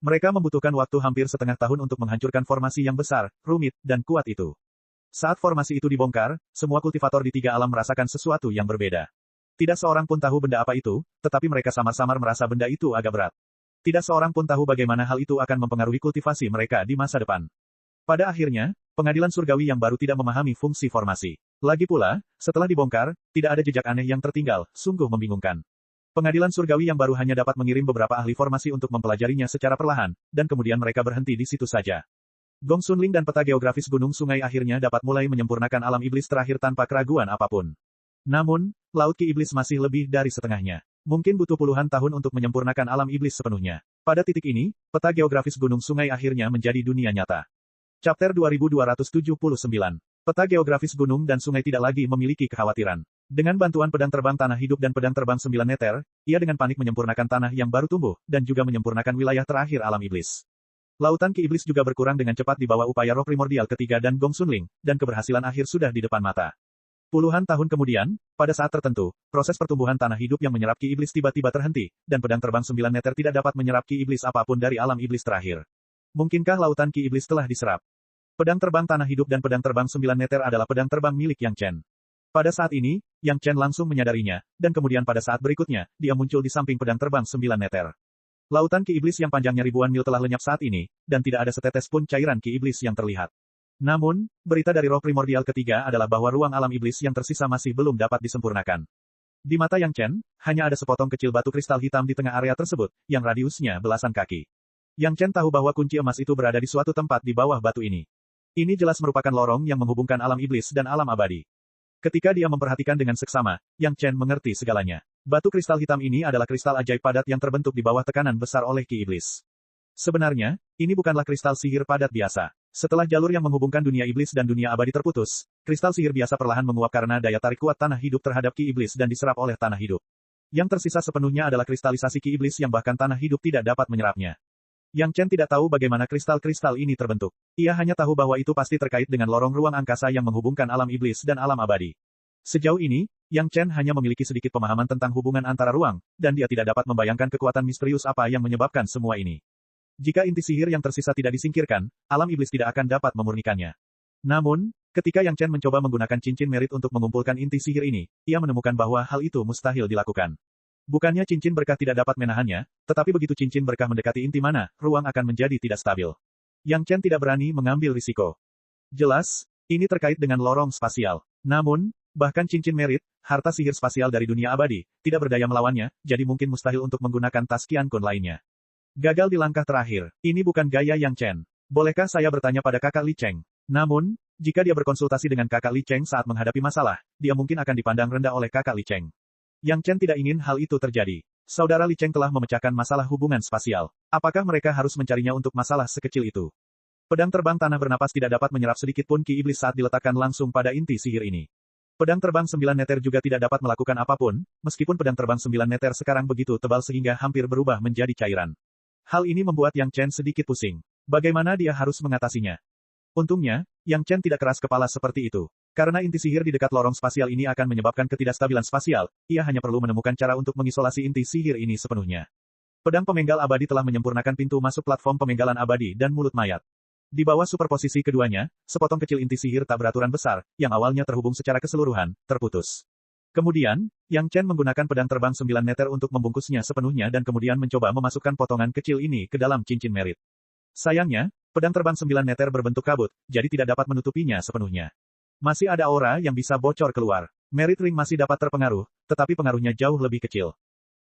Mereka membutuhkan waktu hampir setengah tahun untuk menghancurkan formasi yang besar, rumit, dan kuat itu. Saat formasi itu dibongkar, semua kultivator di tiga alam merasakan sesuatu yang berbeda. Tidak seorang pun tahu benda apa itu, tetapi mereka samar-samar merasa benda itu agak berat. Tidak seorang pun tahu bagaimana hal itu akan mempengaruhi kultivasi mereka di masa depan. Pada akhirnya, pengadilan surgawi yang baru tidak memahami fungsi formasi. Lagi pula, setelah dibongkar, tidak ada jejak aneh yang tertinggal, sungguh membingungkan. Pengadilan surgawi yang baru hanya dapat mengirim beberapa ahli formasi untuk mempelajarinya secara perlahan, dan kemudian mereka berhenti di situ saja. Gong Sunling dan peta geografis gunung sungai akhirnya dapat mulai menyempurnakan alam iblis terakhir tanpa keraguan apapun. Namun, laut ki iblis masih lebih dari setengahnya. Mungkin butuh puluhan tahun untuk menyempurnakan alam iblis sepenuhnya. Pada titik ini, peta geografis gunung sungai akhirnya menjadi dunia nyata. Chapter 2279. Peta geografis gunung dan sungai tidak lagi memiliki kekhawatiran. Dengan bantuan pedang terbang tanah hidup dan pedang terbang 9 meter, ia dengan panik menyempurnakan tanah yang baru tumbuh, dan juga menyempurnakan wilayah terakhir alam iblis. Lautan ki iblis juga berkurang dengan cepat di bawah upaya roh primordial ketiga dan Gong Sunling, dan keberhasilan akhir sudah di depan mata. Puluhan tahun kemudian, pada saat tertentu, proses pertumbuhan tanah hidup yang menyerap ki iblis tiba-tiba terhenti, dan pedang terbang 9 meter tidak dapat menyerap ki iblis apapun dari alam iblis terakhir. Mungkinkah lautan ki iblis telah diserap? Pedang terbang tanah hidup dan pedang terbang 9 meter adalah pedang terbang milik Yang Chen. Pada saat ini, Yang Chen langsung menyadarinya, dan kemudian pada saat berikutnya, dia muncul di samping pedang terbang 9 meter. Lautan ki iblis yang panjangnya ribuan mil telah lenyap saat ini, dan tidak ada setetes pun cairan ki iblis yang terlihat. Namun, berita dari roh primordial ketiga adalah bahwa ruang alam iblis yang tersisa masih belum dapat disempurnakan. Di mata Yang Chen, hanya ada sepotong kecil batu kristal hitam di tengah area tersebut, yang radiusnya belasan kaki. Yang Chen tahu bahwa kunci emas itu berada di suatu tempat di bawah batu ini. Ini jelas merupakan lorong yang menghubungkan alam iblis dan alam abadi. Ketika dia memperhatikan dengan seksama, Yang Chen mengerti segalanya. Batu kristal hitam ini adalah kristal ajaib padat yang terbentuk di bawah tekanan besar oleh Ki Iblis. Sebenarnya, ini bukanlah kristal sihir padat biasa. Setelah jalur yang menghubungkan dunia iblis dan dunia abadi terputus, kristal sihir biasa perlahan menguap karena daya tarik kuat tanah hidup terhadap Ki Iblis dan diserap oleh tanah hidup. Yang tersisa sepenuhnya adalah kristalisasi Ki Iblis yang bahkan tanah hidup tidak dapat menyerapnya. Yang Chen tidak tahu bagaimana kristal-kristal ini terbentuk. Ia hanya tahu bahwa itu pasti terkait dengan lorong ruang angkasa yang menghubungkan alam iblis dan alam abadi. Sejauh ini, Yang Chen hanya memiliki sedikit pemahaman tentang hubungan antara ruang, dan dia tidak dapat membayangkan kekuatan misterius apa yang menyebabkan semua ini. Jika inti sihir yang tersisa tidak disingkirkan, alam iblis tidak akan dapat memurnikannya. Namun, ketika Yang Chen mencoba menggunakan cincin merit untuk mengumpulkan inti sihir ini, ia menemukan bahwa hal itu mustahil dilakukan. Bukannya cincin berkah tidak dapat menahannya, tetapi begitu cincin berkah mendekati inti mana, ruang akan menjadi tidak stabil. Yang Chen tidak berani mengambil risiko. Jelas, ini terkait dengan lorong spasial. Namun, bahkan cincin merit, harta sihir spasial dari dunia abadi, tidak berdaya melawannya, jadi mungkin mustahil untuk menggunakan tas Qian Kun lainnya. Gagal di langkah terakhir. Ini bukan gaya Yang Chen. Bolehkah saya bertanya pada kakak Li Cheng? Namun, jika dia berkonsultasi dengan kakak Li Cheng saat menghadapi masalah, dia mungkin akan dipandang rendah oleh kakak Li Cheng. Yang Chen tidak ingin hal itu terjadi. Saudara Li Cheng telah memecahkan masalah hubungan spasial. Apakah mereka harus mencarinya untuk masalah sekecil itu? Pedang terbang tanah bernapas tidak dapat menyerap sedikit pun Ki Iblis saat diletakkan langsung pada inti sihir ini. Pedang terbang 9 meter juga tidak dapat melakukan apapun, meskipun pedang terbang 9 meter sekarang begitu tebal sehingga hampir berubah menjadi cairan. Hal ini membuat Yang Chen sedikit pusing. Bagaimana dia harus mengatasinya? Untungnya, Yang Chen tidak keras kepala seperti itu. Karena inti sihir di dekat lorong spasial ini akan menyebabkan ketidakstabilan spasial, ia hanya perlu menemukan cara untuk mengisolasi inti sihir ini sepenuhnya. Pedang pemenggal abadi telah menyempurnakan pintu masuk platform pemenggalan abadi dan mulut mayat. Di bawah superposisi keduanya, sepotong kecil inti sihir tak beraturan besar, yang awalnya terhubung secara keseluruhan, terputus. Kemudian, Yang Chen menggunakan pedang terbang 9 meter untuk membungkusnya sepenuhnya dan kemudian mencoba memasukkan potongan kecil ini ke dalam cincin merit. Sayangnya, pedang terbang 9 meter berbentuk kabut, jadi tidak dapat menutupinya sepenuhnya. Masih ada aura yang bisa bocor keluar. Merit ring masih dapat terpengaruh, tetapi pengaruhnya jauh lebih kecil.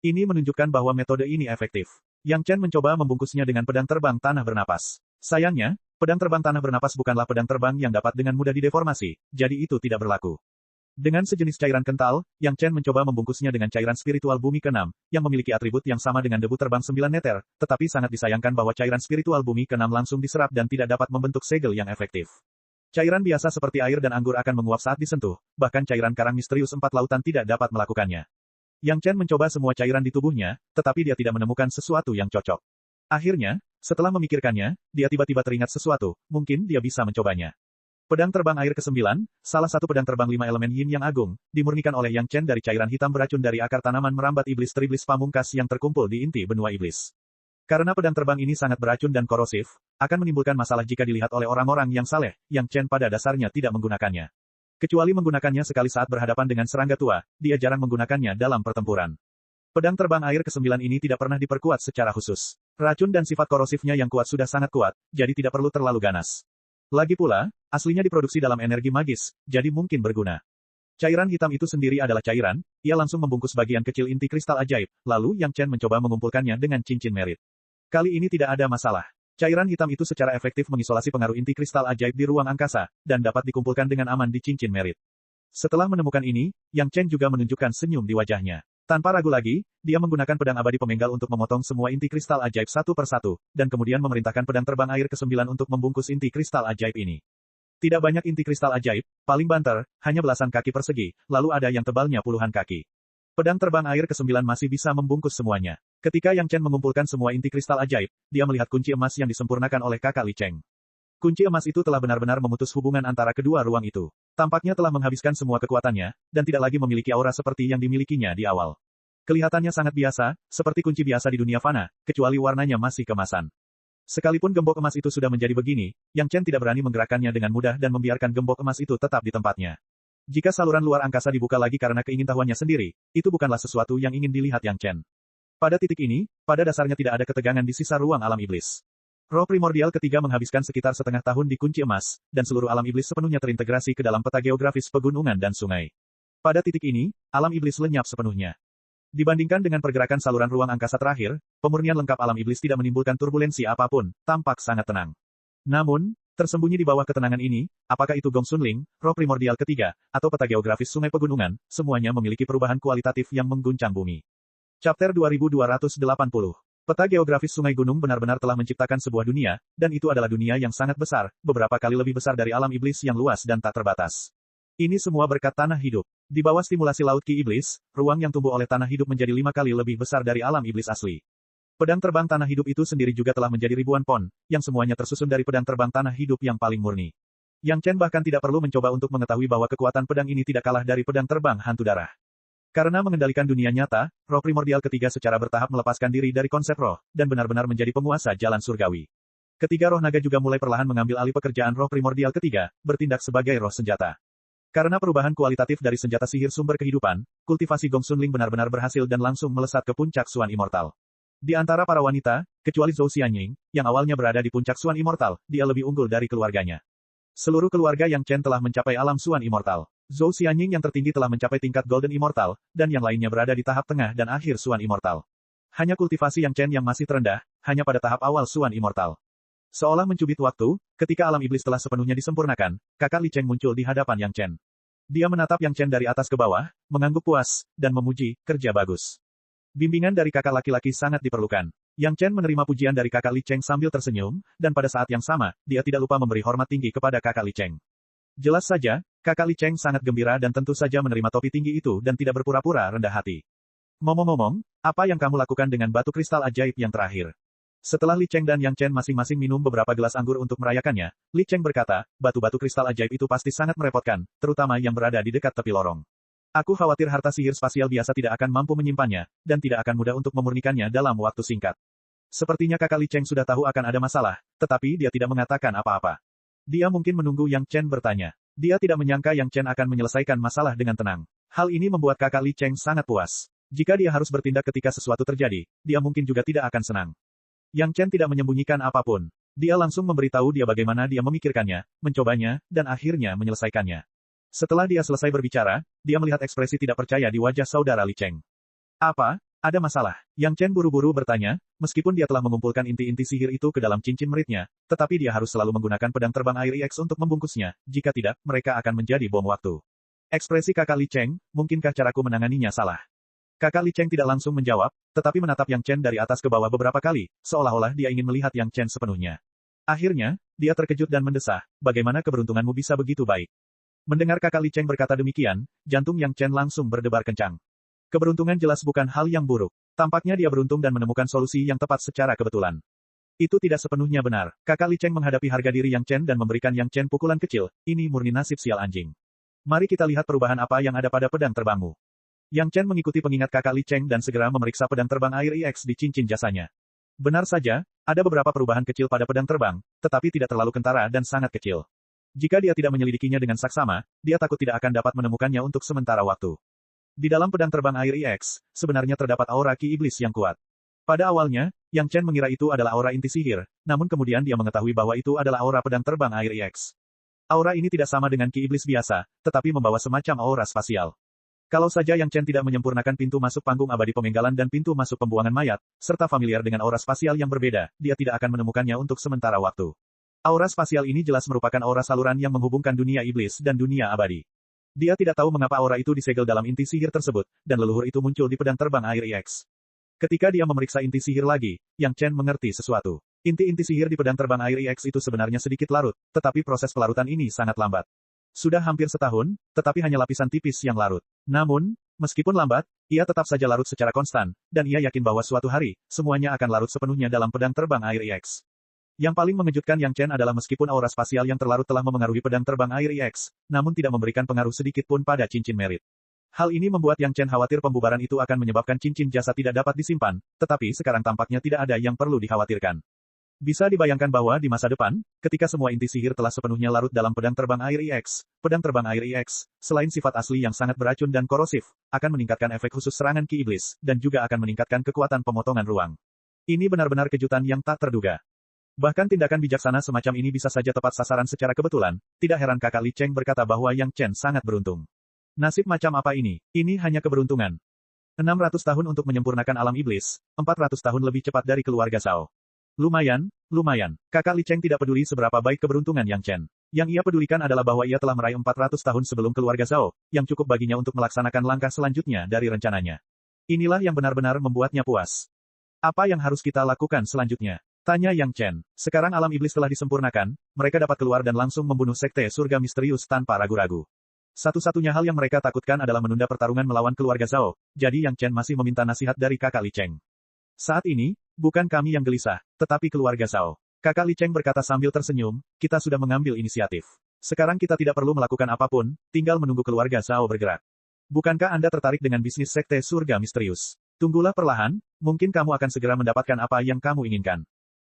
Ini menunjukkan bahwa metode ini efektif. Yang Chen mencoba membungkusnya dengan pedang terbang tanah bernapas. Sayangnya, pedang terbang tanah bernapas bukanlah pedang terbang yang dapat dengan mudah dideformasi, jadi itu tidak berlaku. Dengan sejenis cairan kental, Yang Chen mencoba membungkusnya dengan cairan spiritual bumi ke-6, yang memiliki atribut yang sama dengan debu terbang 9 meter, tetapi sangat disayangkan bahwa cairan spiritual bumi ke-6 langsung diserap dan tidak dapat membentuk segel yang efektif. Cairan biasa seperti air dan anggur akan menguap saat disentuh, bahkan cairan karang misterius 4 lautan tidak dapat melakukannya. Yang Chen mencoba semua cairan di tubuhnya, tetapi dia tidak menemukan sesuatu yang cocok. Akhirnya, setelah memikirkannya, dia tiba-tiba teringat sesuatu, mungkin dia bisa mencobanya. Pedang terbang air ke-9, salah satu pedang terbang 5 elemen yin yang agung, dimurnikan oleh Yang Chen dari cairan hitam beracun dari akar tanaman merambat iblis teriblis pamungkas yang terkumpul di inti benua iblis. Karena pedang terbang ini sangat beracun dan korosif, akan menimbulkan masalah jika dilihat oleh orang-orang yang saleh, Yang Chen pada dasarnya tidak menggunakannya. Kecuali menggunakannya sekali saat berhadapan dengan serangga tua, dia jarang menggunakannya dalam pertempuran. Pedang terbang air ke-9 ini tidak pernah diperkuat secara khusus. Racun dan sifat korosifnya yang kuat sudah sangat kuat, jadi tidak perlu terlalu ganas. Lagi pula, aslinya diproduksi dalam energi magis, jadi mungkin berguna. Cairan hitam itu sendiri adalah cairan, ia langsung membungkus bagian kecil inti kristal ajaib, lalu Yang Chen mencoba mengumpulkannya dengan cincin merit. Kali ini tidak ada masalah. Cairan hitam itu secara efektif mengisolasi pengaruh inti kristal ajaib di ruang angkasa, dan dapat dikumpulkan dengan aman di cincin merit. Setelah menemukan ini, Yang Chen juga menunjukkan senyum di wajahnya. Tanpa ragu lagi, dia menggunakan pedang abadi pemenggal untuk memotong semua inti kristal ajaib satu persatu, dan kemudian memerintahkan pedang terbang air ke-9 untuk membungkus inti kristal ajaib ini. Tidak banyak inti kristal ajaib, paling banter, hanya belasan kaki persegi, lalu ada yang tebalnya puluhan kaki. Pedang terbang air ke-9 masih bisa membungkus semuanya. Ketika Yang Chen mengumpulkan semua inti kristal ajaib, dia melihat kunci emas yang disempurnakan oleh kakak Li Cheng. Kunci emas itu telah benar-benar memutus hubungan antara kedua ruang itu. Tampaknya telah menghabiskan semua kekuatannya, dan tidak lagi memiliki aura seperti yang dimilikinya di awal. Kelihatannya sangat biasa, seperti kunci biasa di dunia fana, kecuali warnanya masih kemasan. Sekalipun gembok emas itu sudah menjadi begini, Yang Chen tidak berani menggerakkannya dengan mudah dan membiarkan gembok emas itu tetap di tempatnya. Jika saluran luar angkasa dibuka lagi karena keingintahuannya sendiri, itu bukanlah sesuatu yang ingin dilihat Yang Chen. Pada titik ini, pada dasarnya tidak ada ketegangan di sisa ruang alam iblis. Roh primordial ketiga menghabiskan sekitar setengah tahun di kunci emas, dan seluruh alam iblis sepenuhnya terintegrasi ke dalam peta geografis pegunungan dan sungai. Pada titik ini, alam iblis lenyap sepenuhnya. Dibandingkan dengan pergerakan saluran ruang angkasa terakhir, pemurnian lengkap alam iblis tidak menimbulkan turbulensi apapun, tampak sangat tenang. Namun, tersembunyi di bawah ketenangan ini, apakah itu Gong Sunling, roh primordial ketiga, atau peta geografis sungai pegunungan, semuanya memiliki perubahan kualitatif yang mengguncang bumi. Chapter 2280. Peta geografis sungai gunung benar-benar telah menciptakan sebuah dunia, dan itu adalah dunia yang sangat besar, beberapa kali lebih besar dari alam iblis yang luas dan tak terbatas. Ini semua berkat tanah hidup. Di bawah stimulasi laut ki iblis, ruang yang tumbuh oleh tanah hidup menjadi 5 kali lebih besar dari alam iblis asli. Pedang terbang tanah hidup itu sendiri juga telah menjadi ribuan pon, yang semuanya tersusun dari pedang terbang tanah hidup yang paling murni. Yang Chen bahkan tidak perlu mencoba untuk mengetahui bahwa kekuatan pedang ini tidak kalah dari pedang terbang hantu darah. Karena mengendalikan dunia nyata, roh primordial ketiga secara bertahap melepaskan diri dari konsep roh, dan benar-benar menjadi penguasa jalan surgawi. Ketiga roh naga juga mulai perlahan mengambil alih pekerjaan roh primordial ketiga, bertindak sebagai roh senjata. Karena perubahan kualitatif dari senjata sihir sumber kehidupan, kultivasi Gong Sunling benar-benar berhasil dan langsung melesat ke puncak Suan Immortal. Di antara para wanita, kecuali Zhou Xianying, yang awalnya berada di puncak Suan Immortal, dia lebih unggul dari keluarganya. Seluruh keluarga Yang Chen telah mencapai alam Suan Immortal. Zhou Xianying yang tertinggi telah mencapai tingkat Golden Immortal, dan yang lainnya berada di tahap tengah dan akhir Suan Immortal. Hanya kultivasi Yang Chen yang masih terendah, hanya pada tahap awal Suan Immortal. Seolah mencubit waktu, ketika alam iblis telah sepenuhnya disempurnakan, kakak Li Cheng muncul di hadapan Yang Chen. Dia menatap Yang Chen dari atas ke bawah, mengangguk puas, dan memuji, kerja bagus. Bimbingan dari kakak laki-laki sangat diperlukan. Yang Chen menerima pujian dari kakak Li Cheng sambil tersenyum, dan pada saat yang sama, dia tidak lupa memberi hormat tinggi kepada kakak Li Cheng. Jelas saja, kakak Li Cheng sangat gembira dan tentu saja menerima topi tinggi itu dan tidak berpura-pura rendah hati. Ngomong-ngomong, apa yang kamu lakukan dengan batu kristal ajaib yang terakhir? Setelah Li Cheng dan Yang Chen masing-masing minum beberapa gelas anggur untuk merayakannya, Li Cheng berkata, batu-batu kristal ajaib itu pasti sangat merepotkan, terutama yang berada di dekat tepi lorong. Aku khawatir harta sihir spasial biasa tidak akan mampu menyimpannya, dan tidak akan mudah untuk memurnikannya dalam waktu singkat. Sepertinya kakak Li Cheng sudah tahu akan ada masalah, tetapi dia tidak mengatakan apa-apa. Dia mungkin menunggu Yang Chen bertanya. Dia tidak menyangka Yang Chen akan menyelesaikan masalah dengan tenang. Hal ini membuat kakak Li Cheng sangat puas. Jika dia harus bertindak ketika sesuatu terjadi, dia mungkin juga tidak akan senang. Yang Chen tidak menyembunyikan apapun. Dia langsung memberitahu dia bagaimana dia memikirkannya, mencobanya, dan akhirnya menyelesaikannya. Setelah dia selesai berbicara, dia melihat ekspresi tidak percaya di wajah saudara Li Cheng. Apa? Ada masalah? Yang Chen buru-buru bertanya, meskipun dia telah mengumpulkan inti-inti sihir itu ke dalam cincin meritnya, tetapi dia harus selalu menggunakan pedang terbang air EX untuk membungkusnya, jika tidak, mereka akan menjadi bom waktu. Ekspresi kakak Li Cheng, mungkinkah caraku menanganinya salah? Kakak Li Cheng tidak langsung menjawab, tetapi menatap Yang Chen dari atas ke bawah beberapa kali, seolah-olah dia ingin melihat Yang Chen sepenuhnya. Akhirnya, dia terkejut dan mendesah, bagaimana keberuntunganmu bisa begitu baik? Mendengar kakak Li Cheng berkata demikian, jantung Yang Chen langsung berdebar kencang. Keberuntungan jelas bukan hal yang buruk. Tampaknya dia beruntung dan menemukan solusi yang tepat secara kebetulan. Itu tidak sepenuhnya benar. Kakak Li Cheng menghadapi harga diri Yang Chen dan memberikan Yang Chen pukulan kecil. Ini murni nasib sial anjing. Mari kita lihat perubahan apa yang ada pada pedang terbangmu. Yang Chen mengikuti pengingat kakak Li Cheng dan segera memeriksa pedang terbang air EX di cincin jasanya. Benar saja, ada beberapa perubahan kecil pada pedang terbang, tetapi tidak terlalu kentara dan sangat kecil. Jika dia tidak menyelidikinya dengan saksama, dia takut tidak akan dapat menemukannya untuk sementara waktu. Di dalam pedang terbang air EX, sebenarnya terdapat aura ki iblis yang kuat. Pada awalnya, Yang Chen mengira itu adalah aura inti sihir, namun kemudian dia mengetahui bahwa itu adalah aura pedang terbang air EX. Aura ini tidak sama dengan ki iblis biasa, tetapi membawa semacam aura spasial. Kalau saja Yang Chen tidak menyempurnakan pintu masuk panggung abadi pemenggalan dan pintu masuk pembuangan mayat, serta familiar dengan aura spasial yang berbeda, dia tidak akan menemukannya untuk sementara waktu. Aura spasial ini jelas merupakan aura saluran yang menghubungkan dunia iblis dan dunia abadi. Dia tidak tahu mengapa aura itu disegel dalam inti sihir tersebut, dan leluhur itu muncul di pedang terbang air EX. Ketika dia memeriksa inti sihir lagi, Yang Chen mengerti sesuatu. Inti-inti sihir di pedang terbang air EX itu sebenarnya sedikit larut, tetapi proses pelarutan ini sangat lambat. Sudah hampir setahun, tetapi hanya lapisan tipis yang larut. Namun, meskipun lambat, ia tetap saja larut secara konstan, dan ia yakin bahwa suatu hari, semuanya akan larut sepenuhnya dalam pedang terbang air EX. Yang paling mengejutkan Yang Chen adalah meskipun aura spasial yang terlarut telah memengaruhi pedang terbang air EX, namun tidak memberikan pengaruh sedikit pun pada cincin merit. Hal ini membuat Yang Chen khawatir pembubaran itu akan menyebabkan cincin jasa tidak dapat disimpan, tetapi sekarang tampaknya tidak ada yang perlu dikhawatirkan. Bisa dibayangkan bahwa di masa depan, ketika semua inti sihir telah sepenuhnya larut dalam pedang terbang air EX, pedang terbang air EX, selain sifat asli yang sangat beracun dan korosif, akan meningkatkan efek khusus serangan ki iblis, dan juga akan meningkatkan kekuatan pemotongan ruang. Ini benar-benar kejutan yang tak terduga. Bahkan tindakan bijaksana semacam ini bisa saja tepat sasaran secara kebetulan, tidak heran kakak Li Cheng berkata bahwa Yang Chen sangat beruntung. Nasib macam apa ini? Ini hanya keberuntungan. 600 tahun untuk menyempurnakan alam iblis, 400 tahun lebih cepat dari keluarga Zhao. Lumayan, lumayan. Kakak Li Cheng tidak peduli seberapa baik keberuntungan Yang Chen. Yang ia pedulikan adalah bahwa ia telah meraih 400 tahun sebelum keluarga Zhao, yang cukup baginya untuk melaksanakan langkah selanjutnya dari rencananya. Inilah yang benar-benar membuatnya puas. Apa yang harus kita lakukan selanjutnya? Tanya Yang Chen. Sekarang alam iblis telah disempurnakan, mereka dapat keluar dan langsung membunuh sekte surga misterius tanpa ragu-ragu. Satu-satunya hal yang mereka takutkan adalah menunda pertarungan melawan keluarga Zhao, jadi Yang Chen masih meminta nasihat dari kakak Li Cheng. Saat ini, bukan kami yang gelisah, tetapi keluarga Zhao. Kakak Li Cheng berkata sambil tersenyum, kita sudah mengambil inisiatif. Sekarang kita tidak perlu melakukan apapun, tinggal menunggu keluarga Zhao bergerak. Bukankah Anda tertarik dengan bisnis sekte surga misterius? Tunggulah perlahan, mungkin kamu akan segera mendapatkan apa yang kamu inginkan.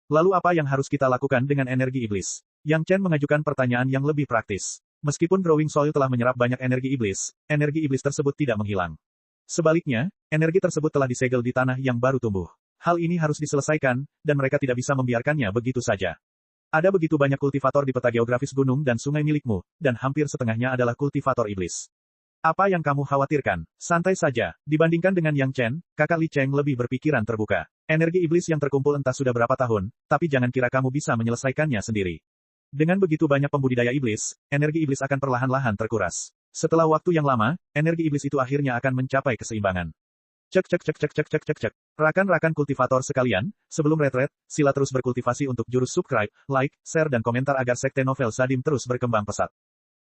Lalu apa yang harus kita lakukan dengan energi iblis? Yang Chen mengajukan pertanyaan yang lebih praktis. Meskipun Growing Soil telah menyerap banyak energi iblis tersebut tidak menghilang. Sebaliknya, energi tersebut telah disegel di tanah yang baru tumbuh. Hal ini harus diselesaikan, dan mereka tidak bisa membiarkannya begitu saja. Ada begitu banyak kultivator di peta geografis gunung dan sungai milikmu, dan hampir setengahnya adalah kultivator iblis. Apa yang kamu khawatirkan? Santai saja, dibandingkan dengan Yang Chen, kakak Li Cheng lebih berpikiran terbuka. Energi iblis yang terkumpul entah sudah berapa tahun, tapi jangan kira kamu bisa menyelesaikannya sendiri. Dengan begitu banyak pembudidaya iblis, energi iblis akan perlahan-lahan terkuras. Setelah waktu yang lama, energi iblis itu akhirnya akan mencapai keseimbangan. Cek. Rakan-rakan kultivator sekalian, sebelum retret, sila terus berkultivasi untuk jurus subscribe, like, share dan komentar agar sekte novel Sadim terus berkembang pesat.